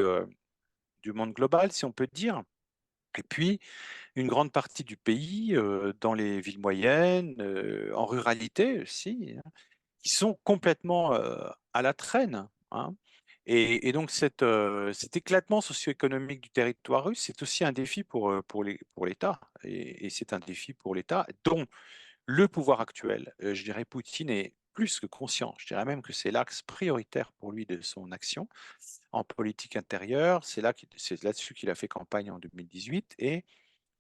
du monde global, si on peut dire. Et puis, une grande partie du pays, dans les villes moyennes, en ruralité aussi, hein, qui sont complètement, à la traîne, hein. Et donc cet éclatement socio-économique du territoire russe, c'est aussi un défi pour l'État et c'est un défi pour l'État dont le pouvoir actuel, je dirais Poutine est plus que conscient. Je dirais même que c'est l'axe prioritaire pour lui de son action en politique intérieure. C'est là-dessus qu'il a fait campagne en 2018 et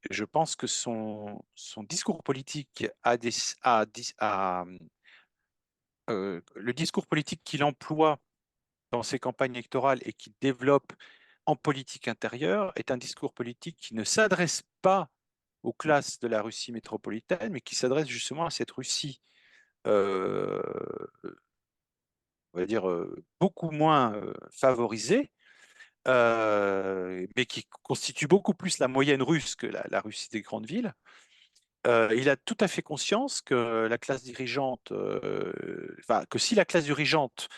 je pense que son discours politique le discours politique qu'il emploie dans ses campagnes électorales et qu'il développe en politique intérieure est un discours politique qui ne s'adresse pas aux classes de la Russie métropolitaine, mais qui s'adresse justement à cette Russie, euh, on va dire, beaucoup moins favorisée, mais qui constitue beaucoup plus la moyenne russe que la Russie des grandes villes. Il a tout à fait conscience que la classe dirigeante, enfin, que si la classe dirigeante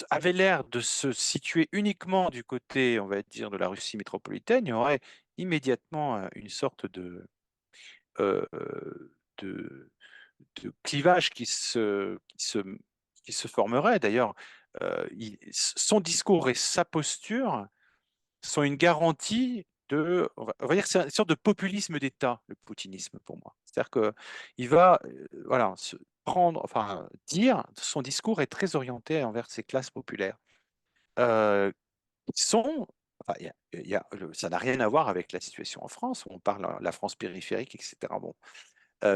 avait l'air de se situer uniquement du côté, on va dire, de la Russie métropolitaine, il y aurait immédiatement une sorte euh, de, de clivage qui se formerait. D'ailleurs, son discours et sa posture sont une garantie on va dire que c'est une sorte de populisme d'État, le poutinisme pour moi. C'est-à-dire qu'il va, voilà, se prendre, enfin, son discours est très orienté envers ces classes populaires. Qui sont, enfin, ça n'a rien à voir avec la situation en France, où on parle de la France périphérique, etc. Bon,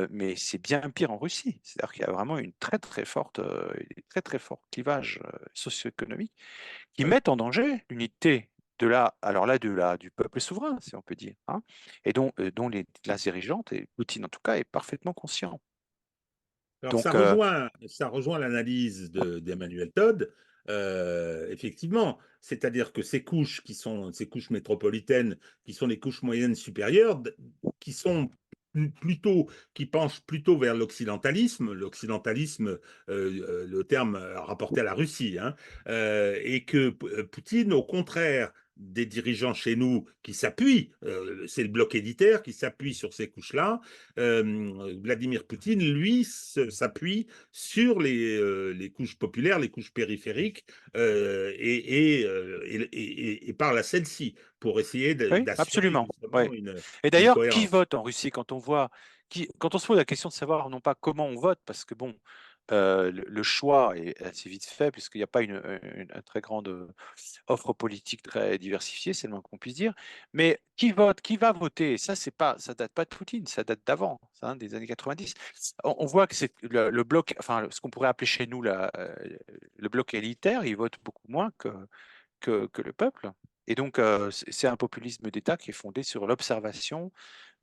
mais c'est bien pire en Russie. C'est-à-dire qu'il y a vraiment une très très fort clivage socio-économique qui mettent en danger l'unité du peuple souverain, si on peut dire, hein, et dont les classes dirigeantes, et Poutine en tout cas, est parfaitement conscient. Alors, Donc, ça rejoint l'analyse d'Emmanuel Todd, effectivement. C'est-à-dire que ces couches qui sont ces couches métropolitaines, qui sont les couches moyennes supérieures, qui sont plutôt, qui penchent plutôt vers l'occidentalisme, le terme rapporté à la Russie, hein, et que Poutine, au contraire des dirigeants chez nous qui s'appuient, c'est le bloc élitaire qui s'appuie sur ces couches-là. Vladimir Poutine, lui, s'appuie sur les couches populaires, les couches périphériques, et parle à celles-ci pour essayer oui, d'assurer absolument. justement Ouais. Et une d'ailleurs, qui cohérence. vote en Russie quand on voit, quand on se pose la question de savoir non pas comment on vote, parce que bon, le choix est assez vite fait, puisqu'il n'y a pas une très grande offre politique très diversifiée, c'est le moins qu'on puisse dire. Mais qui vote, qui va voter? Ça, c'est pas, ça date pas de Poutine, ça date d'avant, ça, hein, des années 90. On voit que c'est le bloc, enfin, ce qu'on pourrait appeler chez nous le bloc élitaire, il vote beaucoup moins que le peuple. Et donc, c'est un populisme d'État qui est fondé sur l'observation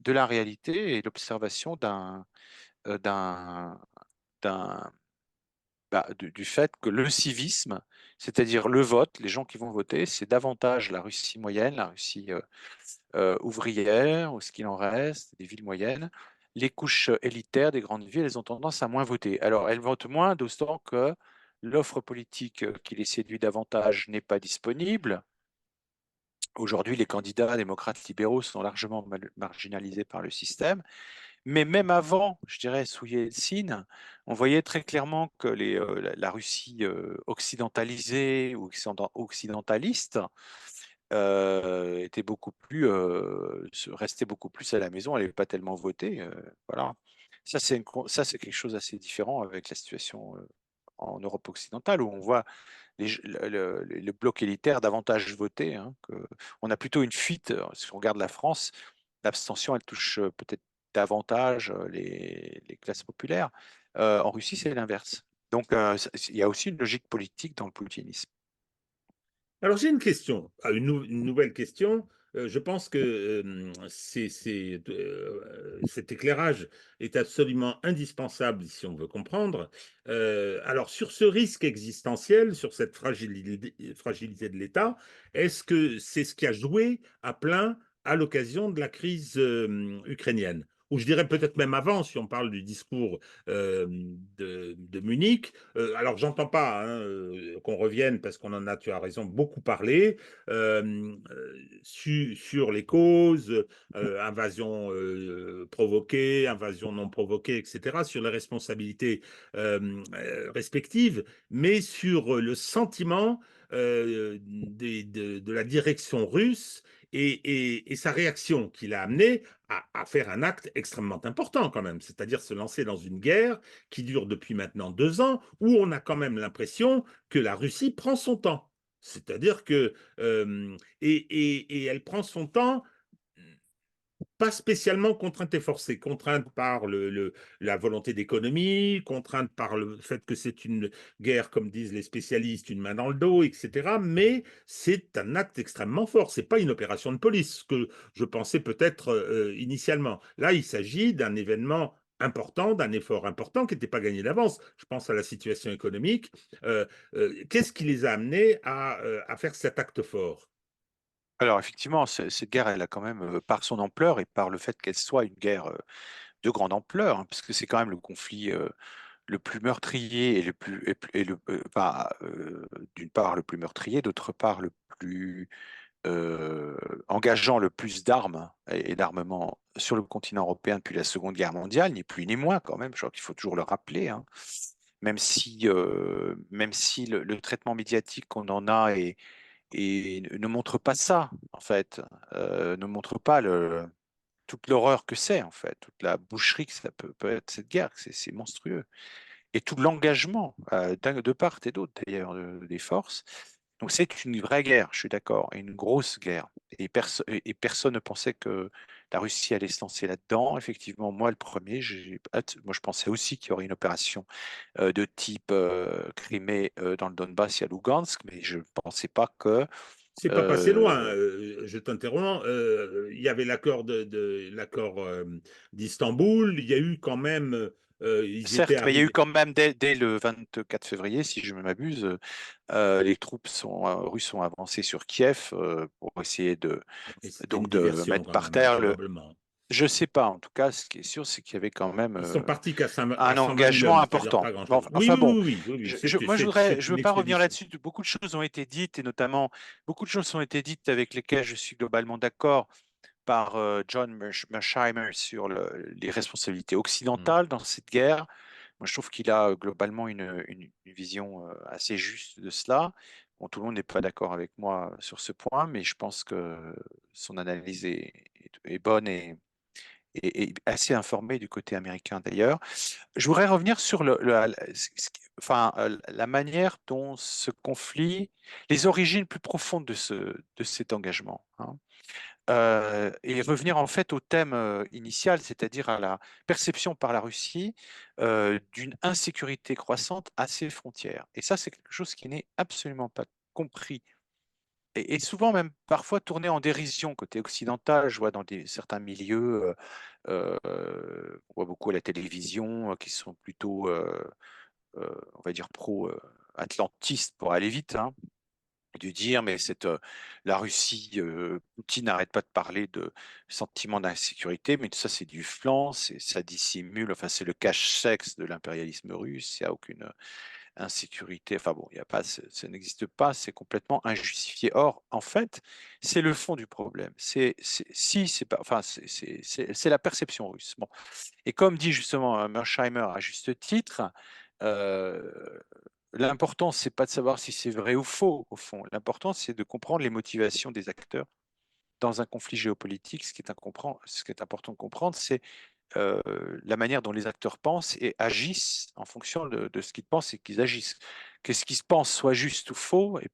de la réalité et l'observation euh, d'un, d'un, du fait que le civisme, c'est-à-dire le vote, les gens qui vont voter, c'est davantage la Russie moyenne, la Russie ouvrière, ou ce qu'il en reste, des villes moyennes. Les couches élitaires des grandes villes, elles ont tendance à moins voter. Alors, elles votent moins, d'autant que l'offre politique qui les séduit davantage n'est pas disponible. Aujourd'hui, les candidats démocrates libéraux sont largement marginalisés par le système. Mais même avant, je dirais, sous Yeltsin, on voyait très clairement que la Russie occidentalisée ou occidentaliste était restait beaucoup plus à la maison, elle n'avait pas tellement voté. Voilà. Ça, c'est quelque chose d'assez différent avec la situation en Europe occidentale, où on voit le bloc élitaire davantage voter, hein, on a plutôt une fuite. Si on regarde la France, l'abstention, elle touche peut-être davantage les classes populaires. En Russie, c'est l'inverse. Donc, il y a aussi une logique politique dans le poutinisme. Alors j'ai une question, une nouvelle question. Je pense que cet éclairage est absolument indispensable si on veut comprendre. Alors sur ce risque existentiel, sur cette fragilité de l'État, est-ce que c'est ce qui a joué à plein à l'occasion de la crise ukrainienne? ou je dirais peut-être même avant, si on parle du discours de Munich. Alors, j'entends pas hein, qu'on revienne, parce qu'on en a, tu as raison, beaucoup parlé, sur les causes, invasion provoquée, invasion non provoquée, etc., sur les responsabilités respectives, mais sur le sentiment de la direction russe et sa réaction qui l'a amené à faire un acte extrêmement important quand même, c'est-à-dire se lancer dans une guerre qui dure depuis maintenant 2 ans, où on a quand même l'impression que la Russie prend son temps. C'est-à-dire que et elle prend son temps pas spécialement contrainte et forcée, contrainte par la volonté d'économie, contrainte par le fait que c'est une guerre, comme disent les spécialistes, une main dans le dos, etc. Mais c'est un acte extrêmement fort. C'est pas une opération de police, ce que je pensais peut-être initialement. Là, il s'agit d'un événement important, d'un effort important qui n'était pas gagné d'avance. Je pense à la situation économique. Qu'est-ce qui les a amenés à faire cet acte fort? Alors effectivement, cette guerre, elle a quand même, par son ampleur et par le fait qu'elle soit une guerre de grande ampleur, hein, parce que c'est quand même le conflit le plus meurtrier et le plus et le enfin, d'une part le plus meurtrier, d'autre part le plus euh, engageant le plus d'armes et d'armements sur le continent européen depuis la Seconde Guerre mondiale, ni plus ni moins quand même. Je crois qu'il faut toujours le rappeler, hein. Même si le traitement médiatique qu'on en a et ne montre pas ça, en fait, ne montre pas toute l'horreur que c'est, en fait, toute la boucherie que ça peut être cette guerre, c'est monstrueux. Et tout l'engagement, de part et d'autre d'ailleurs, des forces. Donc c'est une vraie guerre, je suis d'accord, et une grosse guerre. Et personne ne pensait que la Russie allait se lancer là-dedans. Effectivement, moi le premier, moi je pensais aussi qu'il y aurait une opération de type Crimée dans le Donbass et à Lugansk, mais je ne pensais pas que C'est pas passé loin, euh, je t'interromps. Il y avait l'accord d'Istanbul. Il y a eu quand même, ils étaient certes, mais il y a eu arrivés. quand même dès le 24 février, si je ne m'abuse, les troupes russes sont avancées sur Kiev pour essayer Et c'était une donc de diversion mettre quand par même, hein, terre probablement. je sais pas. En tout cas, ce qui est sûr, c'est qu'il y avait quand même Ils sont partis qu'à un 120 000 engagement hommes, c'est-à-dire important. pas Bon, grand-chose. Oui, enfin oui, bon, oui, oui, oui, oui. moi C'est je veux une pas revenir expédition. là-dessus. Beaucoup de choses ont été dites et notamment beaucoup de choses ont été dites avec lesquelles je suis globalement d'accord par John Mearsheimer sur les responsabilités Mm. occidentales dans cette guerre. Moi, je trouve qu'il a globalement une vision assez juste de cela. Bon, tout le monde n'est pas d'accord avec moi sur ce point, mais je pense que son analyse est bonne et assez informée du côté américain d'ailleurs. Je voudrais revenir sur enfin, la manière dont ce conflit, les origines plus profondes de cet engagement, hein. Et revenir en fait au thème initial, c'est-à-dire à la perception par la Russie d'une insécurité croissante à ses frontières. Et ça, c'est quelque chose qui n'est absolument pas compris et souvent même parfois tourné en dérision côté occidental. Je vois dans certains milieux, on voit beaucoup à la télévision qui sont plutôt, on va dire, pro-atlantistes pour aller vite, hein, de dire, mais la Russie, Poutine n'arrête pas de parler de sentiment d'insécurité, mais tout ça, c'est du flanc, ça dissimule, enfin, c'est le cache-sexe de l'impérialisme russe, il n'y a aucune insécurité, enfin bon, il y a pas, ça n'existe pas, c'est complètement injustifié. Or, en fait, c'est le fond du problème. Si, c'est pas, enfin, c'est la perception russe. Bon. Et comme dit justement Mersheimer à juste titre, euh, l'important, c'est pas de savoir si c'est vrai ou faux, au fond. L'important, c'est de comprendre les motivations des acteurs dans un conflit géopolitique. Ce qui est important de comprendre, c'est la manière dont les acteurs pensent et agissent en fonction de ce qu'ils pensent et qu'ils agissent. Que ce qui se pense soit juste ou faux et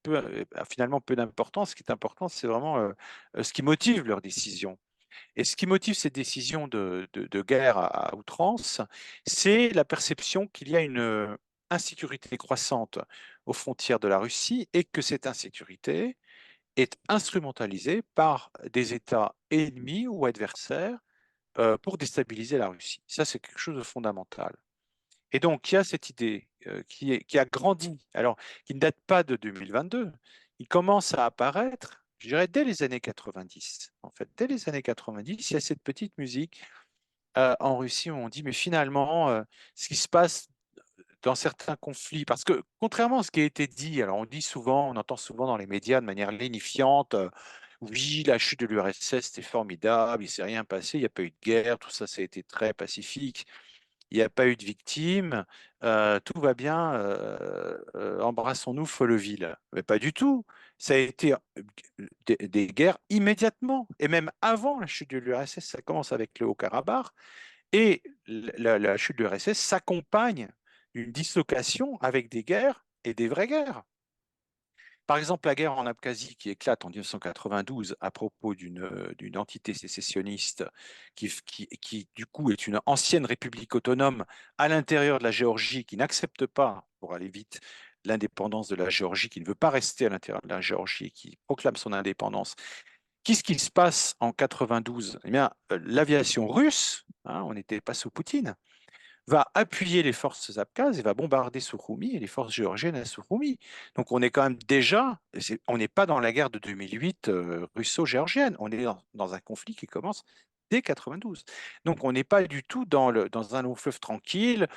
a finalement peu d'importance. Ce qui est important, c'est vraiment ce qui motive leurs décisions. Et ce qui motive ces décisions de guerre à outrance, c'est la perception qu'il y a une insécurité croissante aux frontières de la Russie et que cette insécurité est instrumentalisée par des États ennemis ou adversaires pour déstabiliser la Russie. Ça, c'est quelque chose de fondamental. Et donc, il y a cette idée qui a grandi, alors qui ne date pas de 2022, il commence à apparaître, je dirais, dès les années 90. En fait, dès les années 90, il y a cette petite musique en Russie, on dit, mais finalement, ce qui se passe dans certains conflits, parce que contrairement à ce qui a été dit, alors on dit souvent, on entend souvent dans les médias de manière lénifiante, oui, la chute de l'URSS, c'était formidable, il ne s'est rien passé, il n'y a pas eu de guerre, tout ça, ça a été très pacifique, il n'y a pas eu de victimes, tout va bien, embrassons-nous Folleville. Mais pas du tout. Ça a été des guerres immédiatement, et même avant la chute de l'URSS, ça commence avec le Haut-Karabakh, et la chute de l'URSS s'accompagne d'une dislocation avec des guerres et des vraies guerres. Par exemple, la guerre en Abkhazie qui éclate en 1992 à propos d'une entité sécessionniste qui, du coup, est une ancienne république autonome à l'intérieur de la Géorgie qui n'accepte pas, pour aller vite, l'indépendance de la Géorgie, qui ne veut pas rester à l'intérieur de la Géorgie, qui proclame son indépendance. Qu'est-ce qui se passe en 92? Eh bien, l'aviation russe, hein, on n'était pas sous Poutine, va appuyer les forces abkhazes et va bombarder Souroumi et les forces géorgiennes à Souroumi. Donc on est quand même déjà, on n'est pas dans la guerre de 2008 russo-géorgienne, on est dans un conflit qui commence dès 92. Donc on n'est pas du tout dans un long fleuve tranquille.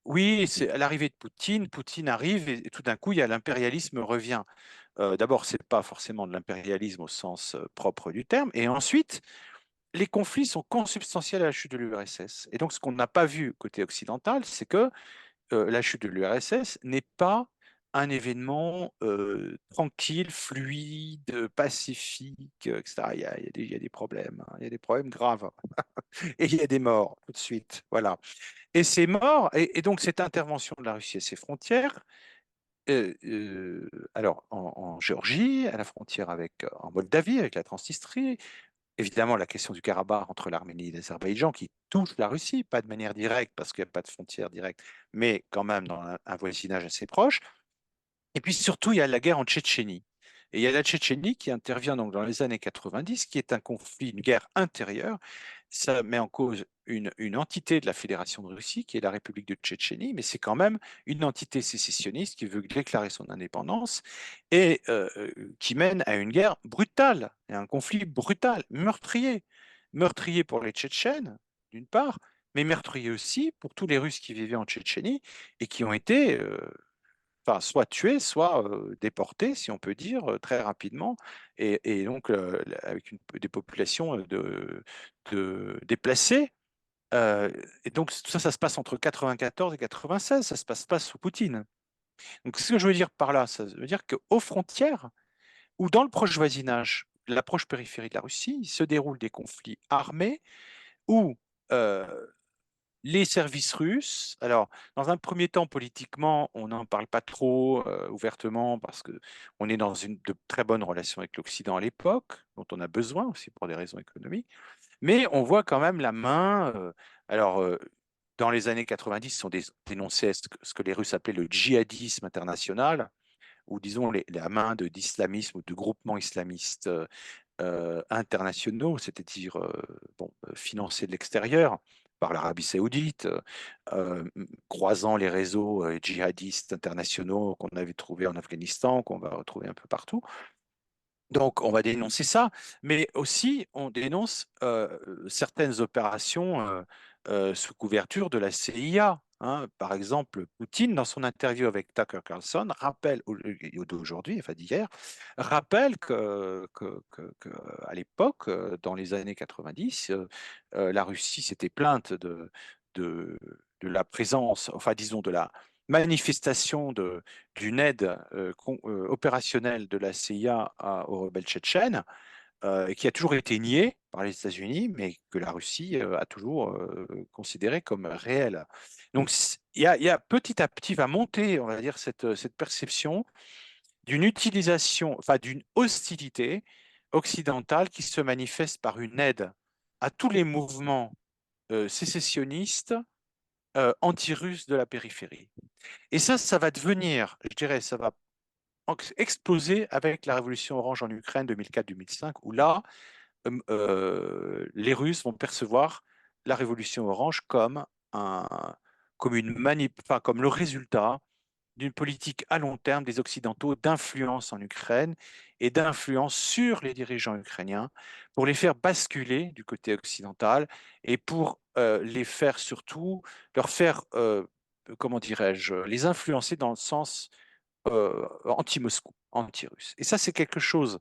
Oui, c'est à l'arrivée de Poutine, Poutine arrive et tout d'un coup, il y a l'impérialisme revient. D'abord, c'est pas forcément de l'impérialisme au sens propre du terme, et ensuite, les conflits sont consubstantiels à la chute de l'URSS. Et donc, ce qu'on n'a pas vu côté occidental, c'est que la chute de l'URSS n'est pas un événement tranquille, fluide, pacifique, etc. Il y a des problèmes, hein, il y a des problèmes graves. Et il y a des morts tout de suite. Voilà. Et ces morts, et donc cette intervention de la Russie à ses frontières, alors en Géorgie, à la frontière en Moldavie, avec la Transnistrie, évidemment, la question du Karabakh entre l'Arménie et l'Azerbaïdjan qui touche la Russie, pas de manière directe parce qu'il n'y a pas de frontière directe, mais quand même dans un voisinage assez proche. Et puis surtout, il y a la guerre en Tchétchénie. Et il y a la Tchétchénie qui intervient donc dans les années 90, qui est un conflit, une guerre intérieure. Ça met en cause une entité de la Fédération de Russie, qui est la République de Tchétchénie, mais c'est quand même une entité sécessionniste qui veut déclarer son indépendance et qui mène à une guerre brutale, à un conflit brutal, meurtrier. Meurtrier pour les Tchétchènes, d'une part, mais meurtrier aussi pour tous les Russes qui vivaient en Tchétchénie et qui ont été enfin, soit tués, soit déportés, si on peut dire, très rapidement, et donc avec des populations déplacées. Et donc tout ça, ça se passe entre 94 et 96, ça se passe pas sous Poutine. Donc ce que je veux dire par là, ça veut dire qu'aux frontières ou dans le proche voisinage, la proche périphérie de la Russie, se déroulent des conflits armés où les services russes, alors dans un premier temps politiquement, on n'en parle pas trop ouvertement parce que on est dans de très bonnes relations avec l'Occident à l'époque, dont on a besoin aussi pour des raisons économiques, mais on voit quand même la main. Alors dans les années 90, on dénonçait ce que les Russes appelaient le djihadisme international, ou disons la main d'islamisme ou de groupements islamistes internationaux, c'est-à-dire bon, financés de l'extérieur par l'Arabie saoudite, croisant les réseaux djihadistes internationaux qu'on avait trouvés en Afghanistan, qu'on va retrouver un peu partout. Donc, on va dénoncer ça, mais aussi on dénonce certaines opérations sous couverture de la CIA. Hein. Par exemple, Poutine, dans son interview avec Tucker Carlson, rappelle d'aujourd'hui, enfin d'hier, rappelle à l'époque, dans les années 90, la Russie s'était plainte de, de la présence, enfin disons de la manifestation d'une aide opérationnelle de la CIA aux rebelles tchétchènes, et qui a toujours été niée par les États-Unis, mais que la Russie a toujours considéré comme réelle. Donc il y a petit à petit va monter, on va dire, cette perception d'une utilisation, enfin d'une hostilité occidentale qui se manifeste par une aide à tous les mouvements sécessionnistes anti-russes de la périphérie. Et ça va devenir, je dirais, ça va exploser avec la révolution orange en Ukraine 2004-2005, où là, les Russes vont percevoir la révolution orange comme une manip, enfin, comme le résultat d'une politique à long terme des Occidentaux d'influence en Ukraine et d'influence sur les dirigeants ukrainiens pour les faire basculer du côté occidental et pour les faire surtout, leur faire, comment dirais-je, les influencer dans le sens anti-Moscou, anti-russe. Et ça, c'est quelque chose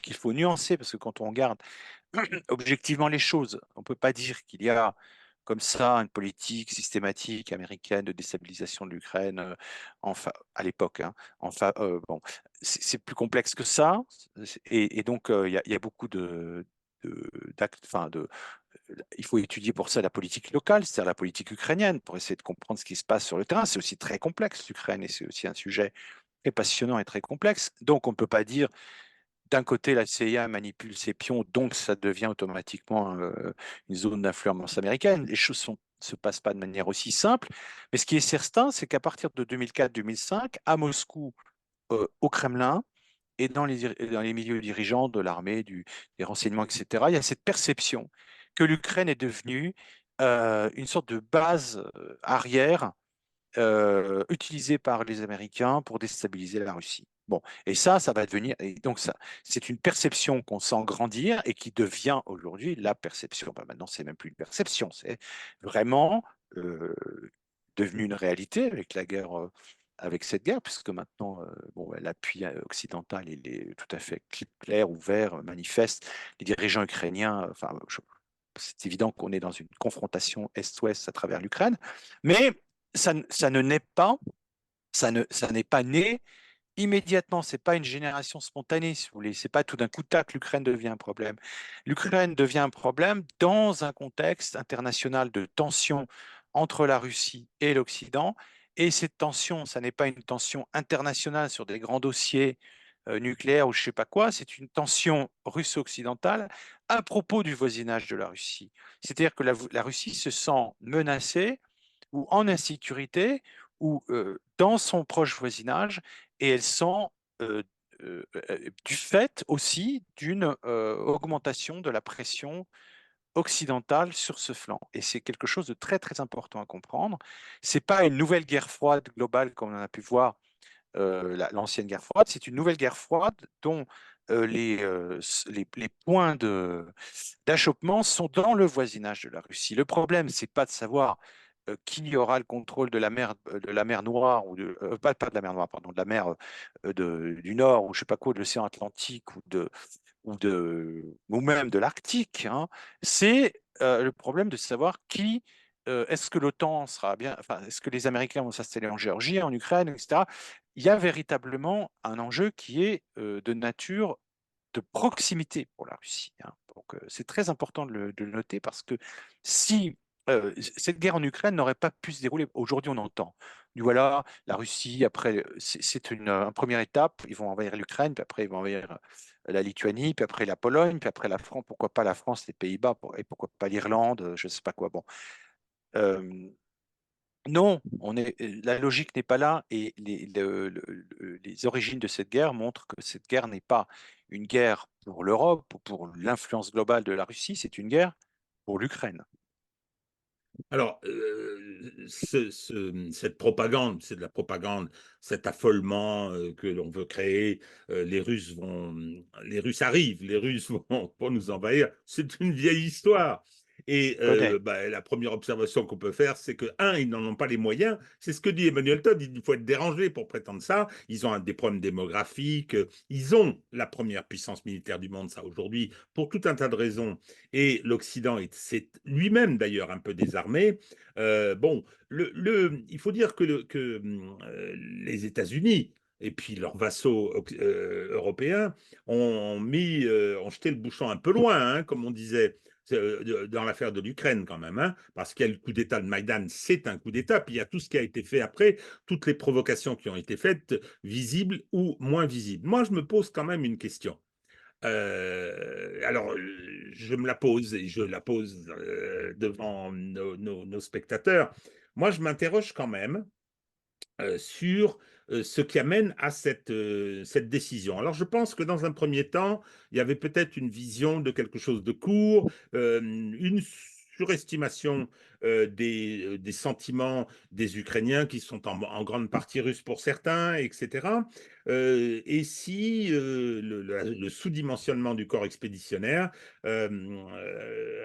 qu'il faut nuancer parce que quand on regarde objectivement les choses, on ne peut pas dire qu'il y a comme ça une politique systématique américaine de déstabilisation de l'Ukraine enfin, à l'époque. Hein, enfin, bon, c'est plus complexe que ça. Et donc, il y a beaucoup d'actes, enfin, il faut étudier pour ça la politique locale, c'est-à-dire la politique ukrainienne, pour essayer de comprendre ce qui se passe sur le terrain. C'est aussi très complexe, l'Ukraine, et c'est aussi un sujet très passionnant et très complexe. Donc, on ne peut pas dire d'un côté, la CIA manipule ses pions, donc ça devient automatiquement une zone d'influence américaine. Les choses ne se passent pas de manière aussi simple. Mais ce qui est certain, c'est qu'à partir de 2004-2005, à Moscou, au Kremlin, et dans les milieux dirigeants de l'armée, des renseignements, etc., il y a cette perception que l'Ukraine est devenue une sorte de base arrière utilisé par les Américains pour déstabiliser la Russie. Bon, et ça va devenir, et donc ça, c'est une perception qu'on sent grandir et qui devient aujourd'hui la perception. Ben maintenant, c'est même plus une perception, c'est vraiment euh, devenu une réalité avec la guerre, avec cette guerre, puisque maintenant, bon, l'appui occidental, il est tout à fait clair, ouvert, manifeste. Les dirigeants ukrainiens, enfin, c'est évident qu'on est dans une confrontation Est-Ouest à travers l'Ukraine, mais ça ne naît pas, ça n'est pas né immédiatement. C'est pas une génération spontanée, si vous voulez. C'est pas tout d'un coup, tac, l'Ukraine devient un problème. L'Ukraine devient un problème dans un contexte international de tension entre la Russie et l'Occident. Et cette tension, ça n'est pas une tension internationale sur des grands dossiers nucléaires ou je sais pas quoi, c'est une tension russo-occidentale à propos du voisinage de la Russie. C'est-à-dire que la Russie se sent menacée ou en insécurité ou dans son proche voisinage et elles sont du fait aussi d'une augmentation de la pression occidentale sur ce flanc. Et c'est quelque chose de très très important à comprendre. C'est pas une nouvelle guerre froide globale comme on a pu voir l'ancienne guerre froide, c'est une nouvelle guerre froide dont les points d'achoppement sont dans le voisinage de la Russie. Le problème, c'est pas de savoir qui aura le contrôle de la mer Noire, pas de la mer Noire, pardon, de la mer du Nord, ou je sais pas quoi, de l'océan Atlantique, ou même de l'Arctique. Hein. C'est le problème de savoir est-ce que l'OTAN sera bien, enfin, est-ce que les Américains vont s'installer en Géorgie, en Ukraine, etc. Il y a véritablement un enjeu qui est de nature de proximité pour la Russie. Hein. Donc, c'est très important de le noter parce que si cette guerre en Ukraine n'aurait pas pu se dérouler, aujourd'hui on entend, voilà, la Russie, après, c'est une première étape, ils vont envahir l'Ukraine, puis après ils vont envahir la Lituanie, puis après la Pologne, puis après la France, pourquoi pas la France, les Pays-Bas, et pourquoi pas l'Irlande, je ne sais pas quoi. Bon. Euh, non, la logique n'est pas là et les origines de cette guerre montrent que cette guerre n'est pas une guerre pour l'Europe ou pour l'influence globale de la Russie, c'est une guerre pour l'Ukraine. Alors, cette propagande, c'est de la propagande, cet affolement que l'on veut créer, les Russes arrivent, les Russes vont nous envahir, c'est une vieille histoire. Et Connais. bah, la première observation qu'on peut faire, c'est que, un, ils n'en ont pas les moyens. C'est ce que dit Emmanuel Todd, il faut être dérangé pour prétendre ça. Ils ont des problèmes démographiques, ils ont la première puissance militaire du monde, ça, aujourd'hui, pour tout un tas de raisons et l'Occident s'est lui-même d'ailleurs un peu désarmé. Bon, il faut dire que les États-Unis et puis leurs vassaux européens ont jeté le bouchon un peu loin, hein, comme on disait. Dans l'affaire de l'Ukraine quand même, hein, parce qu'il y a le coup d'État de Maïdan, c'est un coup d'État, puis il y a tout ce qui a été fait après, toutes les provocations qui ont été faites, visibles ou moins visibles. Moi, je me pose quand même une question. Alors, je me la pose et je la pose devant nos spectateurs. Moi, je m'interroge quand même sur ce qui amène à cette décision. Alors, je pense que dans un premier temps, il y avait peut-être une vision de quelque chose de court, surestimation des sentiments des Ukrainiens qui sont en grande partie russes pour certains, etc. Et si le sous-dimensionnement du corps expéditionnaire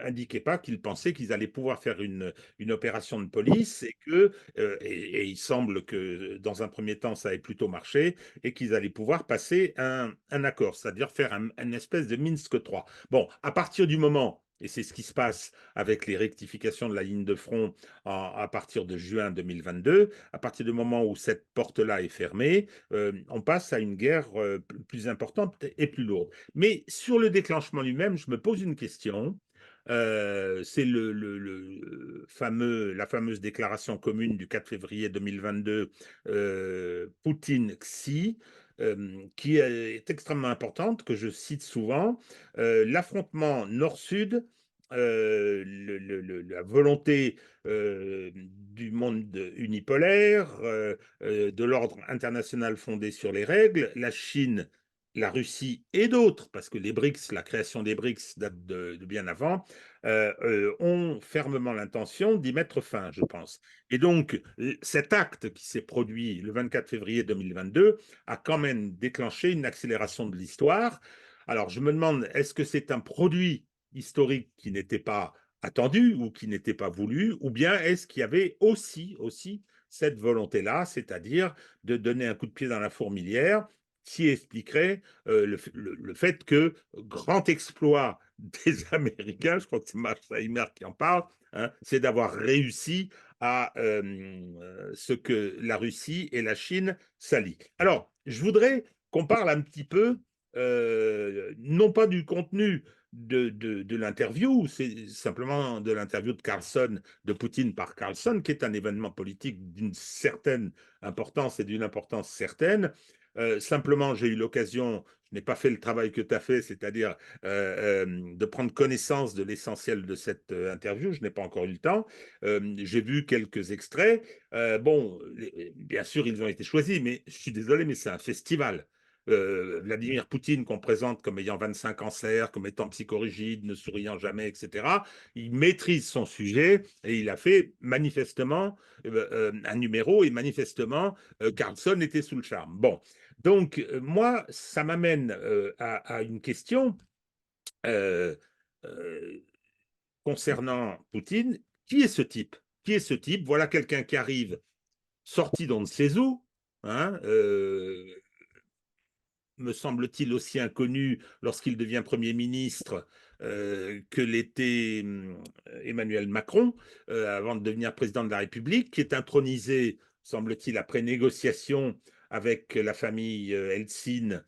indiquait pas qu'ils pensaient qu'ils allaient pouvoir faire une opération de police et il semble que dans un premier temps ça ait plutôt marché et qu'ils allaient pouvoir passer un accord, c'est-à-dire faire une espèce de Minsk 3. Bon, à partir du moment, et c'est ce qui se passe avec les rectifications de la ligne de front à partir de juin 2022, à partir du moment où cette porte-là est fermée, on passe à une guerre plus importante et plus lourde. Mais sur le déclenchement lui-même, je me pose une question. C'est la fameuse déclaration commune du 4 février 2022, Poutine-Xi, qui est extrêmement importante, que je cite souvent. L'affrontement nord-sud, la volonté du monde unipolaire, de l'ordre international fondé sur les règles, la Chine, la Russie et d'autres, parce que les BRICS, la création des BRICS date de bien avant, ont fermement l'intention d'y mettre fin, je pense. Et donc, cet acte qui s'est produit le 24 février 2022 a quand même déclenché une accélération de l'histoire. Alors, je me demande, est-ce que c'est un produit historique qui n'était pas attendu ou qui n'était pas voulu, ou bien est-ce qu'il y avait aussi cette volonté-là, c'est-à-dire de donner un coup de pied dans la fourmilière qui expliquerait le fait que grand exploit des Américains, je crois que c'est Marsheimer qui en parle, hein, c'est d'avoir réussi à ce que la Russie et la Chine s'allient. Alors, je voudrais qu'on parle un petit peu, non pas du contenu de l'interview, c'est simplement de l'interview de Carlson, de Poutine par Carlson, qui est un événement politique d'une certaine importance et d'une importance certaine. Simplement, j'ai eu l'occasion, je n'ai pas fait le travail que tu as fait, c'est-à-dire de prendre connaissance de l'essentiel de cette interview. Je n'ai pas encore eu le temps. J'ai vu quelques extraits. Bon, bien sûr, ils ont été choisis, mais je suis désolé, mais c'est un festival. Vladimir Poutine, qu'on présente comme ayant 25 cancers, comme étant psychorigide, ne souriant jamais, etc., il maîtrise son sujet et il a fait manifestement un numéro et manifestement, Carlson était sous le charme. Bon, donc moi, ça m'amène à une question euh, euh, concernant Poutine. Qui est ce type? Qui est ce type? Voilà quelqu'un qui arrive sorti d'on ne sait où, hein, me semble-t-il, aussi inconnu lorsqu'il devient Premier ministre que l'était Emmanuel Macron, avant de devenir président de la République, qui est intronisé, semble-t-il, après négociation avec la famille Eltsine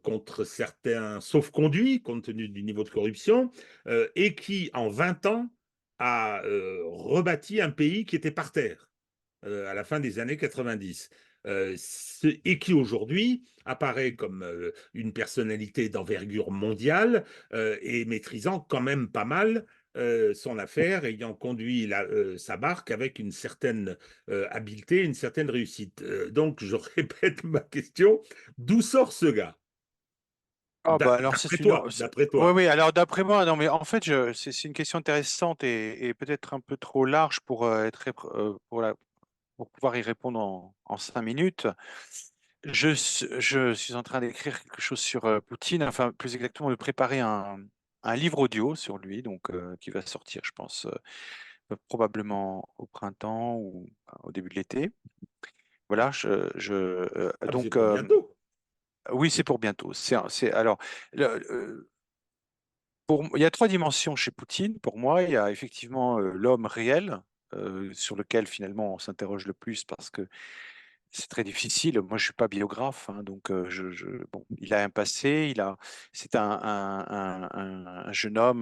contre certains sauf-conduits, compte tenu du niveau de corruption, et qui, en 20 ans, a rebâti un pays qui était par terre à la fin des années 90. Et qui aujourd'hui apparaît comme une personnalité d'envergure mondiale et maîtrisant quand même pas mal son affaire, ayant conduit sa barque avec une certaine habileté, une certaine réussite. Donc, je répète ma question, d'où sort ce gars? Ah bah alors D'après toi, d'après oui, toi. oui, alors d'après moi, non mais en fait c'est une question intéressante et peut-être un peu trop large pour pour pouvoir y répondre en 5 minutes. Je suis en train d'écrire quelque chose sur Poutine, enfin plus exactement de préparer un livre audio sur lui, donc qui va sortir, je pense, probablement au printemps ou au début de l'été. Voilà, Ah, mais c'est donc pour bientôt. oui, c'est pour bientôt. Alors, le- il y a trois dimensions chez Poutine. Pour moi, il y a effectivement l'homme réel, sur lequel finalement on s'interroge le plus parce que c'est très difficile. Moi, je suis pas biographe, hein, donc bon, il a un passé. C'est un jeune homme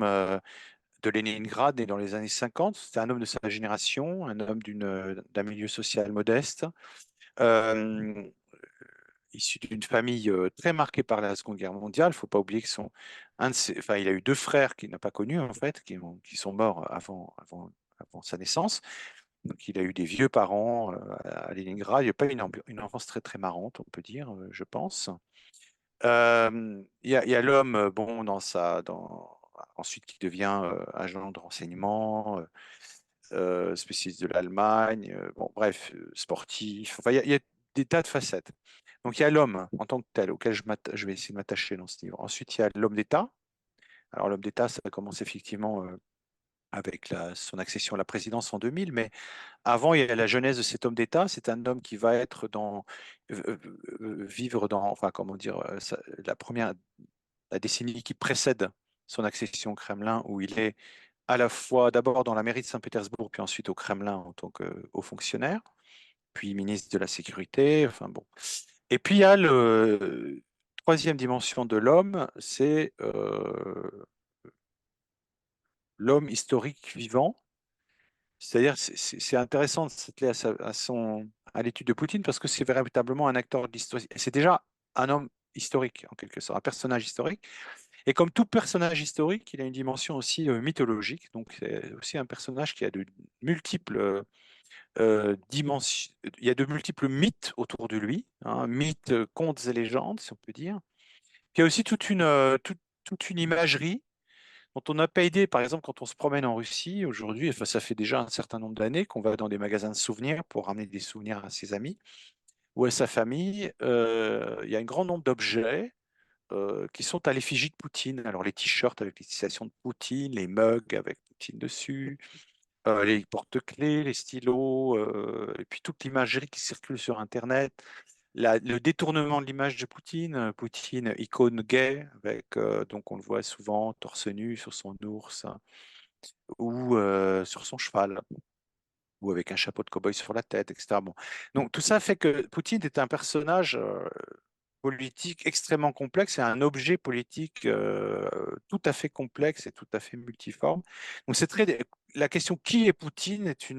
de Leningrad né dans les années 50. C'était un homme de sa génération, un homme d'un milieu social modeste. Euh, Issu d'une famille très marquée par la Seconde Guerre mondiale. Il ne faut pas oublier que enfin, il a eu deux frères qu'il n'a pas connus, en fait, qui sont morts avant sa naissance. Donc, il a eu des vieux parents à Leningrad. Il n'y a pas une enfance très, très marrante, on peut dire, je pense. Il y a l'homme, bon, ensuite qui devient agent de renseignement, spécialiste de l'Allemagne, bon, bref, sportif. Enfin, il y a des tas de facettes. Donc, il y a l'homme en tant que tel, auquel je vais essayer de m'attacher dans ce livre. Ensuite, il y a l'homme d'État. Alors, l'homme d'État, ça commence effectivement avec son accession à la présidence en 2000, mais avant, il y a la genèse de cet homme d'État. C'est un homme qui va être vivre dans, enfin, comment dire, la décennie qui précède son accession au Kremlin, où il est à la fois d'abord dans la mairie de Saint-Pétersbourg, puis ensuite au Kremlin en tant que haut fonctionnaire, puis ministre de la Sécurité. Enfin bon. Et puis il y a le troisième dimension de l'homme, c'est l'homme historique vivant. C'est-à-dire, c'est intéressant de s'atteler à l'étude de Poutine parce que c'est véritablement un acteur d'histoire. C'est déjà un homme historique, en quelque sorte, un personnage historique. Et comme tout personnage historique, il a une dimension aussi mythologique. Donc, c'est aussi un personnage qui a de multiples dimensions. Il y a de multiples mythes autour de lui, hein, mythes, contes et légendes, si on peut dire. Puis il y a aussi toute une imagerie dont on n'a pas idée. Par exemple, quand on se promène en Russie aujourd'hui, enfin, ça fait déjà un certain nombre d'années qu'on va dans des magasins de souvenirs pour ramener des souvenirs à ses amis ou à sa famille. Il y a un grand nombre d'objets qui sont à l'effigie de Poutine. Alors les t-shirts avec les citations de Poutine, les mugs avec Poutine dessus, les porte-clés, les stylos, et puis toute l'imagerie qui circule sur Internet. Le détournement de l'image de Poutine, Poutine icône gay, avec, donc on le voit souvent torse nu sur son ours, hein, ou sur son cheval, ou avec un chapeau de cow-boy sur la tête, etc. Bon. Donc tout ça fait que Poutine est un personnage politique extrêmement complexe et un objet politique tout à fait complexe et tout à fait multiforme. Donc la question qui est Poutine est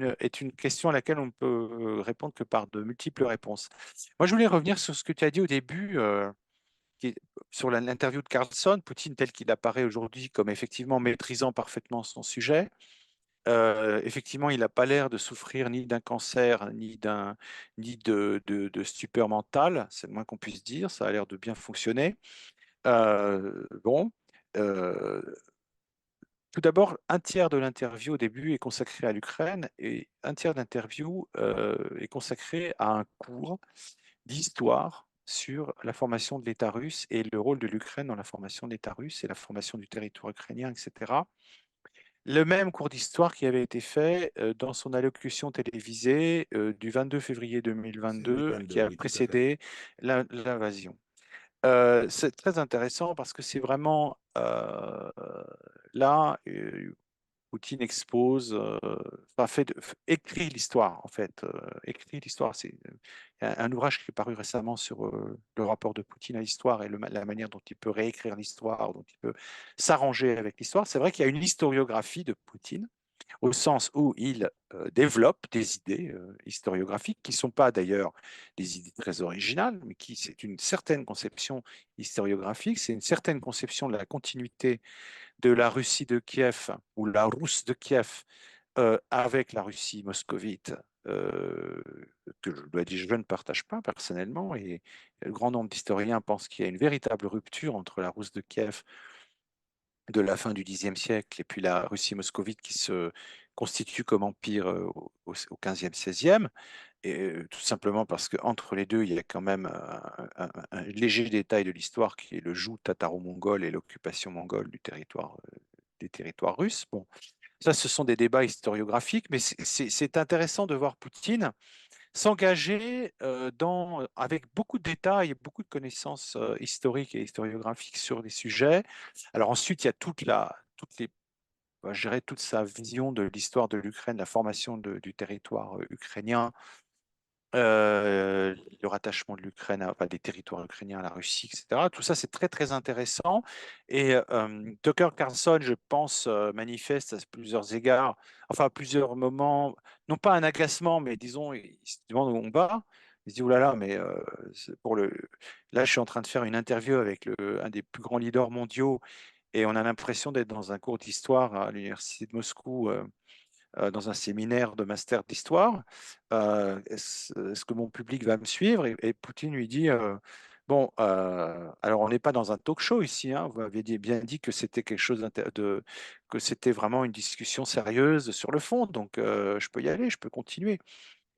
une question à laquelle on ne peut répondre que par de multiples réponses. Moi, je voulais revenir sur ce que tu as dit au début, sur l'interview de Carlson, Poutine tel qu'il apparaît aujourd'hui comme effectivement maîtrisant parfaitement son sujet. Effectivement, il n'a pas l'air de souffrir ni d'un cancer, ni de stupeur mentale, c'est le moins qu'on puisse dire, ça a l'air de bien fonctionner. Bon, euh, tout d'abord, un tiers de l'interview au début est consacré à l'Ukraine et un tiers de l'interview est consacré à un cours d'histoire sur la formation de l'État russe et le rôle de l'Ukraine dans la formation de l'État russe et la formation du territoire ukrainien, etc. Le même cours d'histoire qui avait été fait dans son allocution télévisée du 22 février C'est 2022 2022, qui a oui, tout à fait. précédé l'invasion. C'est très intéressant parce que c'est vraiment là, Poutine expose, enfin, écrit l'histoire en fait. Écrit l'histoire. C'est un ouvrage qui est paru récemment sur le rapport de Poutine à l'histoire et la manière dont il peut réécrire l'histoire, dont il peut s'arranger avec l'histoire. C'est vrai qu'il y a une historiographie de Poutine au sens où il développe des idées historiographiques qui ne sont pas d'ailleurs des idées très originales, mais qui c'est une certaine conception historiographique, c'est une certaine conception de la continuité de la Russie de Kiev ou la Rousse de Kiev avec la Russie moscovite, que je dois dire je ne partage pas personnellement, et le grand nombre d'historiens pensent qu'il y a une véritable rupture entre la Rousse de Kiev de la fin du Xe siècle et puis la Russie moscovite qui se constitue comme empire au XVe, XVIe, et tout simplement parce qu'entre les deux, il y a quand même un léger détail de l'histoire qui est le joug tataro-mongol et l'occupation mongole des territoires russes. Bon, ça, ce sont des débats historiographiques, mais c'est intéressant de voir Poutine s'engager avec beaucoup de détails et beaucoup de connaissances historiques et historiographiques sur les sujets. Alors ensuite, il y a je dirais, toute sa vision de l'histoire de l'Ukraine, la formation du territoire ukrainien, le rattachement de l'Ukraine, enfin des territoires ukrainiens à la Russie, etc. Tout ça, c'est très, très intéressant. Et Tucker Carlson, je pense, manifeste à plusieurs égards, enfin à plusieurs moments, non pas un agacement, mais disons, il se demande où on va. Il se dit, oh là là, mais là, je suis en train de faire une interview avec un des plus grands leaders mondiaux et on a l'impression d'être dans un cours d'histoire à l'université de Moscou. Dans un séminaire de master d'histoire. Est-ce que mon public va me suivre? Et Poutine lui dit, Bon, alors on n'est pas dans un talk show ici, hein. Vous m'aviez bien dit que c'était quelque chose que c'était vraiment une discussion sérieuse sur le fond, donc je peux y aller, je peux continuer.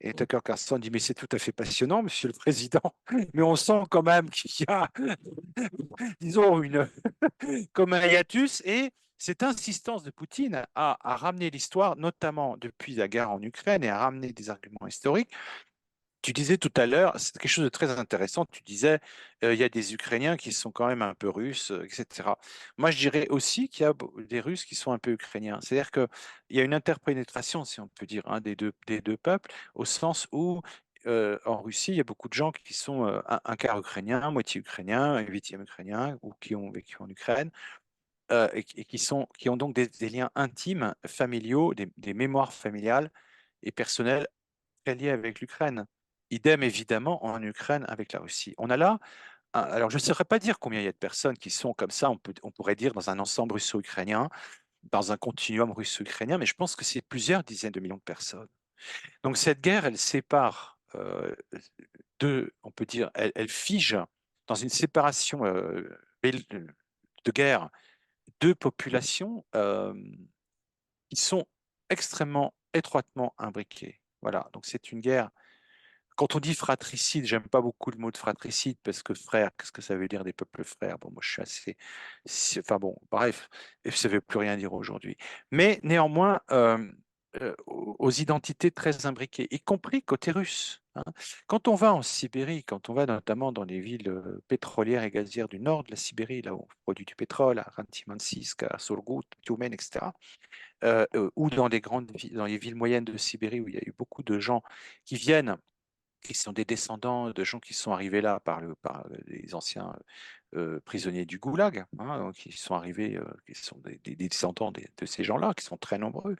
Et Tucker Carlson dit, mais c'est tout à fait passionnant, Monsieur le Président, mais on sent quand même qu'il y a, disons, comme un hiatus, et cette insistance de Poutine à ramener l'histoire, notamment depuis la guerre en Ukraine, et à ramener des arguments historiques. Tu disais tout à l'heure, c'est quelque chose de très intéressant, tu disais, il y a des Ukrainiens qui sont quand même un peu russes, etc. Moi, je dirais aussi qu'il y a des Russes qui sont un peu ukrainiens. C'est-à-dire qu'il y a une interpénétration, si on peut dire, hein, des deux peuples, au sens où en Russie, il y a beaucoup de gens qui sont un quart ukrainien, moitié ukrainien, un huitième ukrainien, ou qui ont vécu en Ukraine, et qui ont donc des liens intimes, familiaux, des mémoires familiales et personnelles très liées avec l'Ukraine. Idem évidemment en Ukraine avec la Russie. On a là, alors je ne saurais pas dire combien il y a de personnes qui sont comme ça, on pourrait dire dans un ensemble russo-ukrainien, dans un continuum russo-ukrainien, mais je pense que c'est plusieurs dizaines de millions de personnes. Donc cette guerre, elle sépare on peut dire, elle fige dans une séparation de guerre deux populations qui sont extrêmement étroitement imbriquées. Voilà, donc c'est une guerre. Quand on dit fratricide, j'aime pas beaucoup le mot de fratricide parce que frère, qu'est-ce que ça veut dire des peuples frères? Bon, moi je suis assez, enfin bon, bref, ça veut plus rien dire aujourd'hui. Mais néanmoins, aux identités très imbriquées, y compris côté russe, hein. Quand on va en Sibérie, quand on va notamment dans les villes pétrolières et gazières du nord de la Sibérie, là où on produit du pétrole, à Rantimansisk, à Surgut, Tioumen, etc., ou dans dans les villes moyennes de Sibérie où il y a eu beaucoup de gens qui viennent qui sont des descendants de gens qui sont arrivés là par les anciens prisonniers du Goulag, hein, qui sont arrivés, qui sont des descendants de ces gens-là, qui sont très nombreux.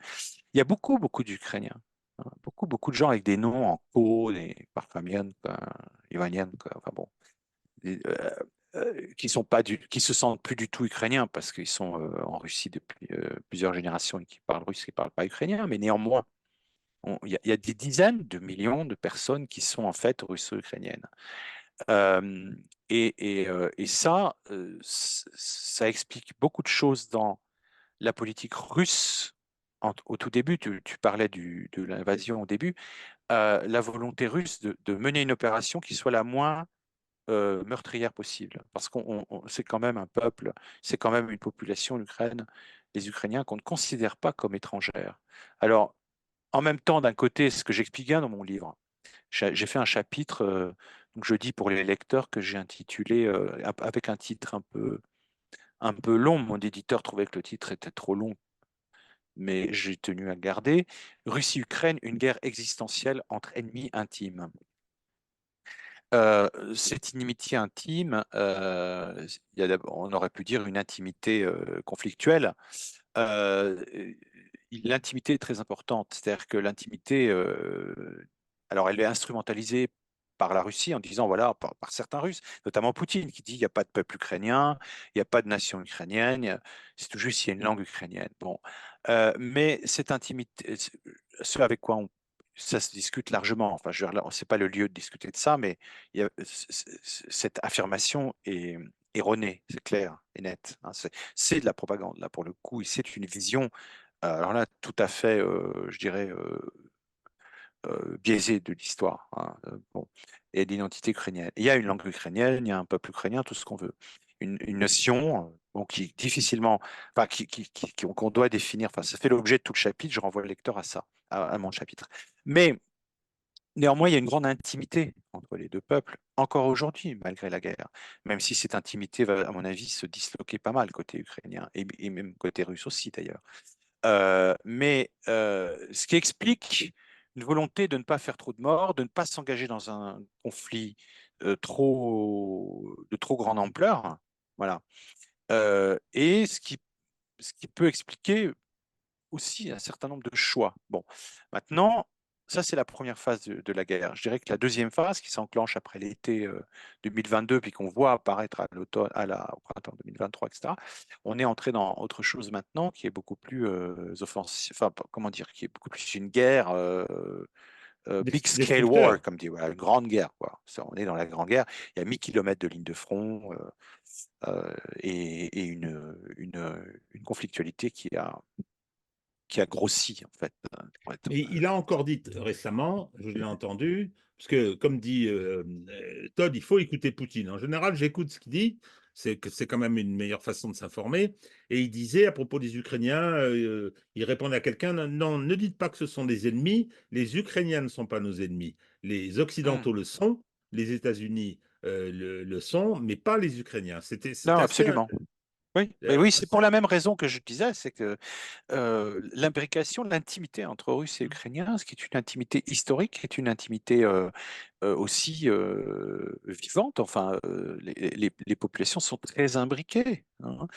Il y a beaucoup, beaucoup d'Ukrainiens, hein, beaucoup, beaucoup de gens avec des noms en ko, des Parfamian, Ivanian, enfin bon, qui se sentent plus du tout ukrainiens parce qu'ils sont en Russie depuis plusieurs générations et qui parlent russe, qui ne parlent pas ukrainien, mais néanmoins il y a des dizaines de millions de personnes qui sont en fait russo-ukrainiennes. Euh, et ça, ça explique beaucoup de choses dans la politique russe. Au tout début, tu parlais de l'invasion au début, la volonté russe de mener une opération qui soit la moins meurtrière possible. Parce c'est quand même un peuple, c'est quand même une population, l'Ukraine, les Ukrainiens, qu'on ne considère pas comme étrangère. Alors, en même temps, d'un côté, ce que j'explique bien dans mon livre, j'ai fait un chapitre, donc je dis pour les lecteurs que j'ai intitulé, avec un titre un peu long, mon éditeur trouvait que le titre était trop long, mais j'ai tenu à le garder, Russie-Ukraine, une guerre existentielle entre ennemis intimes. Cette inimitié intime, on aurait pu dire une intimité conflictuelle. Euh, L'intimité est très importante, c'est-à-dire que l'intimité, alors elle est instrumentalisée par la Russie en disant, voilà, par certains Russes, notamment Poutine, qui dit il n'y a pas de peuple ukrainien, il n'y a pas de nation ukrainienne, c'est tout juste il y a une langue ukrainienne. Bon, mais cette intimité, ce avec quoi ça se discute largement. Enfin, je veux dire, c'est pas le lieu de discuter de ça, mais cette affirmation est erronée, c'est clair et net, hein. C'est de la propagande, là, pour le coup, et c'est une vision, alors là, tout à fait, je dirais, biaisée de l'histoire, hein, bon, et d'identité ukrainienne. Il y a une langue ukrainienne, il y a un peuple ukrainien, tout ce qu'on veut. Une nation bon, qui difficilement, enfin, qu'on doit définir, enfin, ça fait l'objet de tout le chapitre, je renvoie le lecteur à ça, à mon chapitre. Mais néanmoins, il y a une grande intimité entre les deux peuples, encore aujourd'hui, malgré la guerre, même si cette intimité va, à mon avis, se disloquer pas mal côté ukrainien, et même côté russe aussi d'ailleurs. Mais ce qui explique une volonté de ne pas faire trop de morts, de ne pas s'engager dans un conflit de trop grande ampleur, hein, voilà. Et ce qui peut expliquer aussi un certain nombre de choix. Bon, maintenant, ça c'est la première phase de la guerre. Je dirais que la deuxième phase, qui s'enclenche après l'été 2022, puis qu'on voit apparaître à l'automne, au printemps 2023, etc., on est entré dans autre chose maintenant qui est beaucoup plus offensif, enfin, comment dire, qui est beaucoup plus une guerre big scale war, Destructeur. comme dit, voilà, une grande guerre, quoi. On est dans la grande guerre. Il y a 1000 kilomètres de ligne de front et une conflictualité qui a grossi, en fait. Mais il a encore dit récemment, je l'ai entendu, parce que comme dit Todd, il faut écouter Poutine. En général, j'écoute ce qu'il dit, c'est que c'est quand même une meilleure façon de s'informer. Et il disait à propos des Ukrainiens, il répondait à quelqu'un, non, ne dites pas que ce sont des ennemis, les Ukrainiens ne sont pas nos ennemis. Les Hmm. Occidentaux le sont, les États-Unis le sont, mais pas les Ukrainiens. Non, C'est assez... absolument. Oui, mais oui, c'est pour la même raison que je disais, c'est que l'imbrication, l'intimité entre Russes et Ukrainiens, ce qui est une intimité historique, est une intimité aussi vivante. Enfin, les populations sont très imbriquées, hein.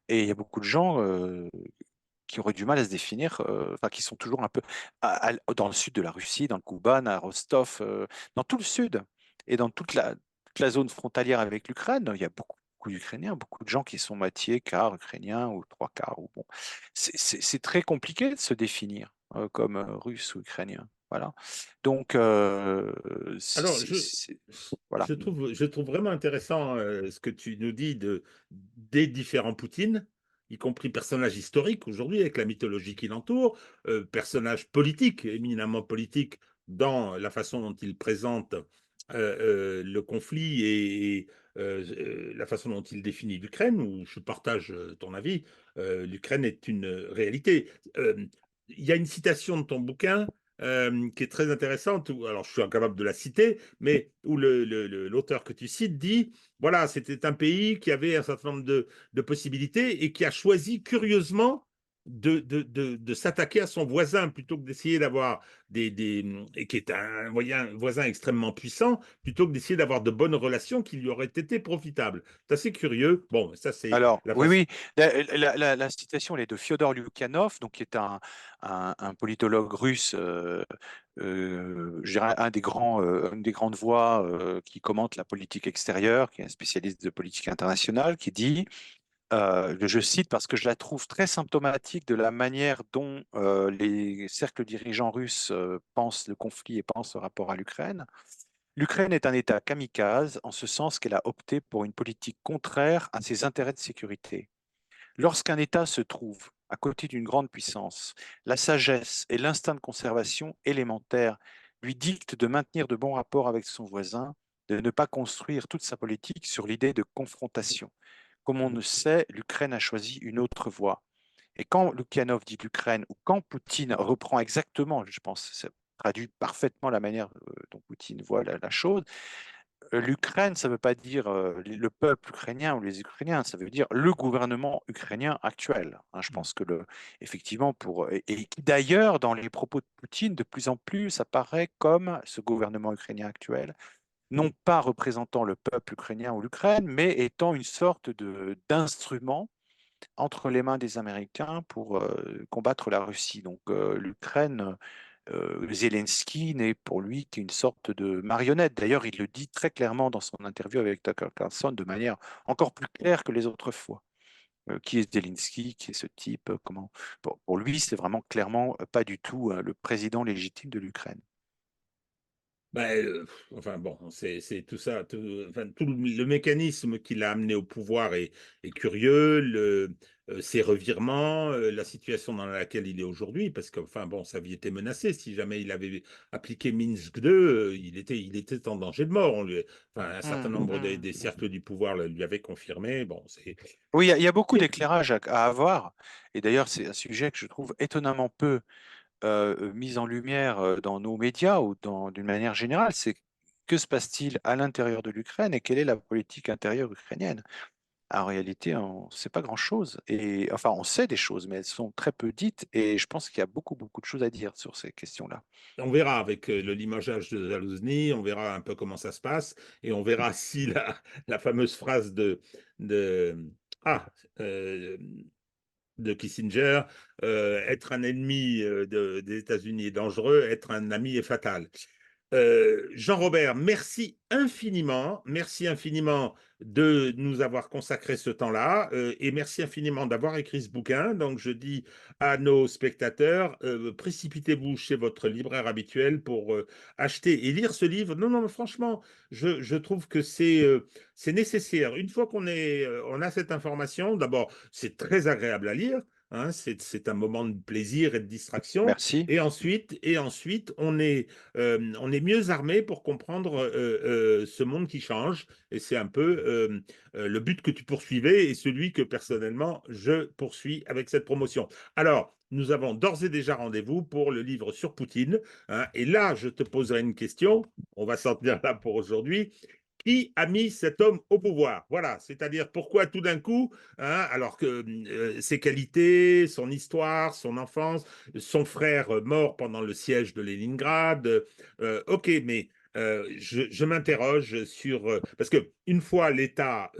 Et il y a beaucoup de gens qui auraient du mal à se définir, enfin, qui sont toujours un peu dans le sud de la Russie, dans le Kouban, à Rostov, dans tout le sud et dans toute la zone frontalière avec l'Ukraine. Il y a beaucoup d'Ukrainiens, beaucoup de gens qui sont moitié, quart ukrainiens ou trois quarts. Ou bon. C'est très compliqué de se définir comme russe ou ukrainien. Voilà. Donc, Alors, voilà. je trouve vraiment intéressant ce que tu nous dis des différents Poutines, y compris personnages historiques aujourd'hui avec la mythologie qui l'entoure, personnages politiques, éminemment politiques dans la façon dont il présente le conflit la façon dont il définit l'Ukraine, où je partage ton avis. L'Ukraine est une réalité. Il y a une citation de ton bouquin qui est très intéressante. Alors, je suis incapable de la citer, mais où l'auteur que tu cites dit, voilà, c'était un pays qui avait un certain nombre de possibilités et qui a choisi curieusement de s'attaquer à son voisin plutôt que d'essayer d'avoir et qui est un voisin extrêmement puissant, plutôt que d'essayer d'avoir de bonnes relations qui lui auraient été profitables. C'est assez curieux. Bon, ça, c'est Alors, la oui, façon. oui, la citation, elle est de Fyodor Lukyanov, donc, qui est un politologue russe, je dirais une des grandes voix qui commente la politique extérieure, qui est un spécialiste de politique internationale, qui dit, je cite parce que je la trouve très symptomatique de la manière dont les cercles dirigeants russes pensent le conflit et pensent le rapport à l'Ukraine. L'Ukraine est un État kamikaze en ce sens qu'elle a opté pour une politique contraire à ses intérêts de sécurité. Lorsqu'un État se trouve à côté d'une grande puissance, la sagesse et l'instinct de conservation élémentaire lui dictent de maintenir de bons rapports avec son voisin, de ne pas construire toute sa politique sur l'idée de confrontation. Comme on ne sait, l'Ukraine a choisi une autre voie. Et quand Loukhanov dit l'Ukraine, ou quand Poutine reprend exactement, je pense, ça traduit parfaitement la manière dont Poutine voit la chose, l'Ukraine, ça ne veut pas dire le peuple ukrainien ou les Ukrainiens, ça veut dire le gouvernement ukrainien actuel, hein. Je pense que effectivement, et qui d'ailleurs, dans les propos de Poutine, de plus en plus apparaît comme ce gouvernement ukrainien actuel, non pas représentant le peuple ukrainien ou l'Ukraine, mais étant une sorte d'instrument entre les mains des Américains pour combattre la Russie. Donc l'Ukraine, Zelensky n'est pour lui qu'une sorte de marionnette. D'ailleurs, il le dit très clairement dans son interview avec Tucker Carlson de manière encore plus claire que les autres fois. Qui est Zelensky, qui est ce type, comment... Pour lui, c'est vraiment clairement pas du tout le président légitime de l'Ukraine. Ben, enfin bon, c'est tout ça, enfin, tout le mécanisme qui l'a amené au pouvoir est curieux, ses revirements, la situation dans laquelle il est aujourd'hui, parce que enfin bon, sa vie était menacée. Si jamais il avait appliqué Minsk 2, il était en danger de mort. Enfin, un certain Hum, nombre des hum. cercles du pouvoir lui avaient confirmé. Bon, c'est Oui, il y a beaucoup d'éclairages à avoir. Et d'ailleurs, c'est un sujet que je trouve étonnamment peu mise en lumière dans nos médias ou d'une manière générale, c'est que se passe-t-il à l'intérieur de l'Ukraine et quelle est la politique intérieure ukrainienne? En réalité, on ne sait pas grand-chose. Et enfin, on sait des choses, mais elles sont très peu dites. Et je pense qu'il y a beaucoup de choses à dire sur ces questions-là. On verra avec le limogeage de Zalouzny, on verra un peu comment ça se passe et on verra si la fameuse phrase de ah, euh, de Kissinger, être un ennemi des États-Unis est dangereux, être un ami est fatal. Jean-Robert, merci infiniment de nous avoir consacré ce temps-là et merci infiniment d'avoir écrit ce bouquin. Donc, je dis à nos spectateurs, précipitez-vous chez votre libraire habituel pour acheter et lire ce livre. Non, non, mais franchement, je trouve que c'est nécessaire. Une fois on a cette information, d'abord, c'est très agréable à lire. Hein, c'est un moment de plaisir et de distraction. Merci. Et ensuite, on est mieux armé pour comprendre ce monde qui change. Et c'est un peu le but que tu poursuivais et celui que personnellement je poursuis avec cette promotion. Alors, nous avons d'ores et déjà rendez-vous pour le livre sur Poutine. Hein, et là, je te poserai une question. On va s'en tenir là pour aujourd'hui. Qui a mis cet homme au pouvoir? Voilà, c'est-à-dire pourquoi tout d'un coup, hein, alors que ses qualités, son histoire, son enfance, son frère mort pendant le siège de Leningrad, ok, mais je m'interroge sur parce que une fois l'État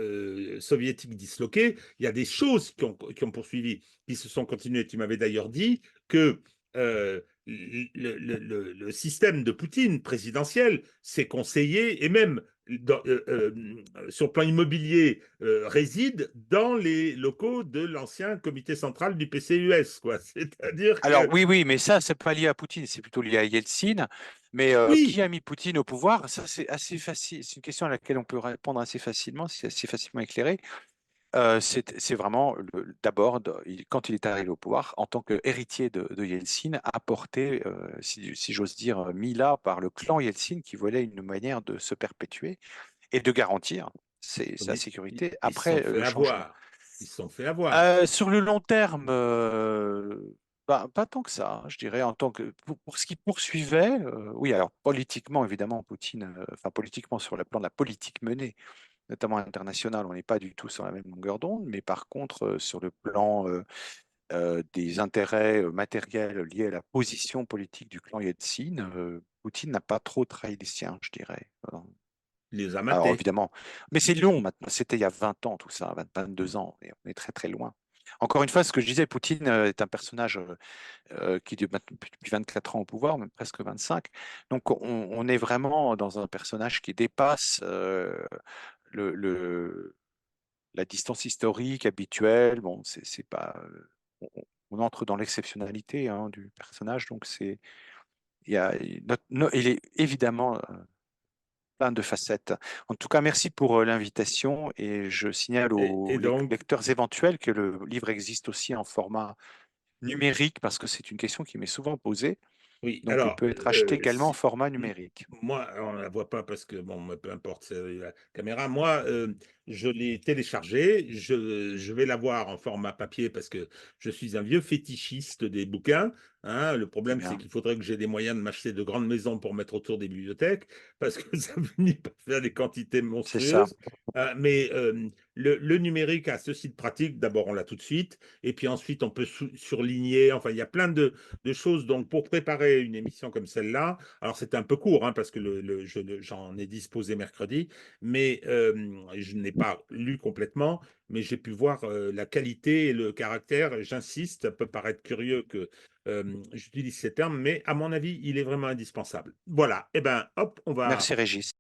soviétique disloqué, il y a des choses qui ont poursuivi, qui se sont continuées. Tu m'avais d'ailleurs dit que le système de Poutine présidentiel s'est conseillé et même sur le plan immobilier réside dans les locaux de l'ancien comité central du PCUS, quoi. C'est-à-dire Alors que oui, oui, mais ça, c'est pas lié à Poutine, c'est plutôt lié à Yeltsin. Mais qui oui, a mis Poutine au pouvoir? Ça, c'est assez facile. C'est une question à laquelle on peut répondre assez facilement, c'est assez facilement éclairé. C'est vraiment d'abord, quand il est arrivé au pouvoir, en tant qu'héritier de Yeltsin, apporté, si j'ose dire, mis là par le clan Yeltsin qui voulait une manière de se perpétuer et de garantir sa mais sécurité ils se sont après fait le changement. avoir. Ils se sont fait avoir. Sur le long terme, pas tant que ça, hein, je dirais, en tant que pour ce qui poursuivait, oui, alors politiquement, évidemment, Poutine, enfin politiquement sur le plan de la politique menée, notamment internationale, on n'est pas du tout sur la même longueur d'onde, mais par contre, sur le plan des intérêts matériels liés à la position politique du clan Yeltsin, Poutine n'a pas trop trahi les siens, je dirais. Il les a Alors matés. évidemment, mais c'est long maintenant, c'était il y a 20 ans tout ça, 22 ans, et on est très très loin. Encore une fois, ce que je disais, Poutine est un personnage qui est depuis 24 ans au pouvoir, même presque 25. Donc on est vraiment dans un personnage qui dépasse le, le- la distance historique habituelle. Bon, c'est pas, on entre dans l'exceptionnalité hein, du personnage, donc il est évidemment plein de facettes. En tout cas, merci pour l'invitation et je signale Et aux donc, lecteurs éventuels que le livre existe aussi en format numérique parce que c'est une question qui m'est souvent posée. oui, Donc, il alors, peut être acheté également en format numérique. moi, on ne la voit pas parce que, bon, peu importe, c'est la caméra. Moi, je l'ai téléchargé. Je vais la voir en format papier parce que je suis un vieux fétichiste des bouquins. Hein. Le Très problème, c'est bien. qu'il faudrait que j'ai des moyens de m'acheter de grandes maisons pour mettre autour des bibliothèques parce que ça finit par faire des quantités C'est ça. monstrueuses. Mais le numérique a ceci de pratique. D'abord, on l'a tout de suite. Et puis ensuite, on peut surligner. Enfin, il y a plein de choses. Donc, pour préparer une émission comme celle-là, alors c'était un peu court hein, parce que j'en ai disposé mercredi, mais je n'ai pas lu complètement, mais j'ai pu voir la qualité et le caractère. J'insiste, ça peut paraître curieux que j'utilise ces termes, mais à mon avis, il est vraiment indispensable. Voilà, et eh ben hop, on va Merci Régis.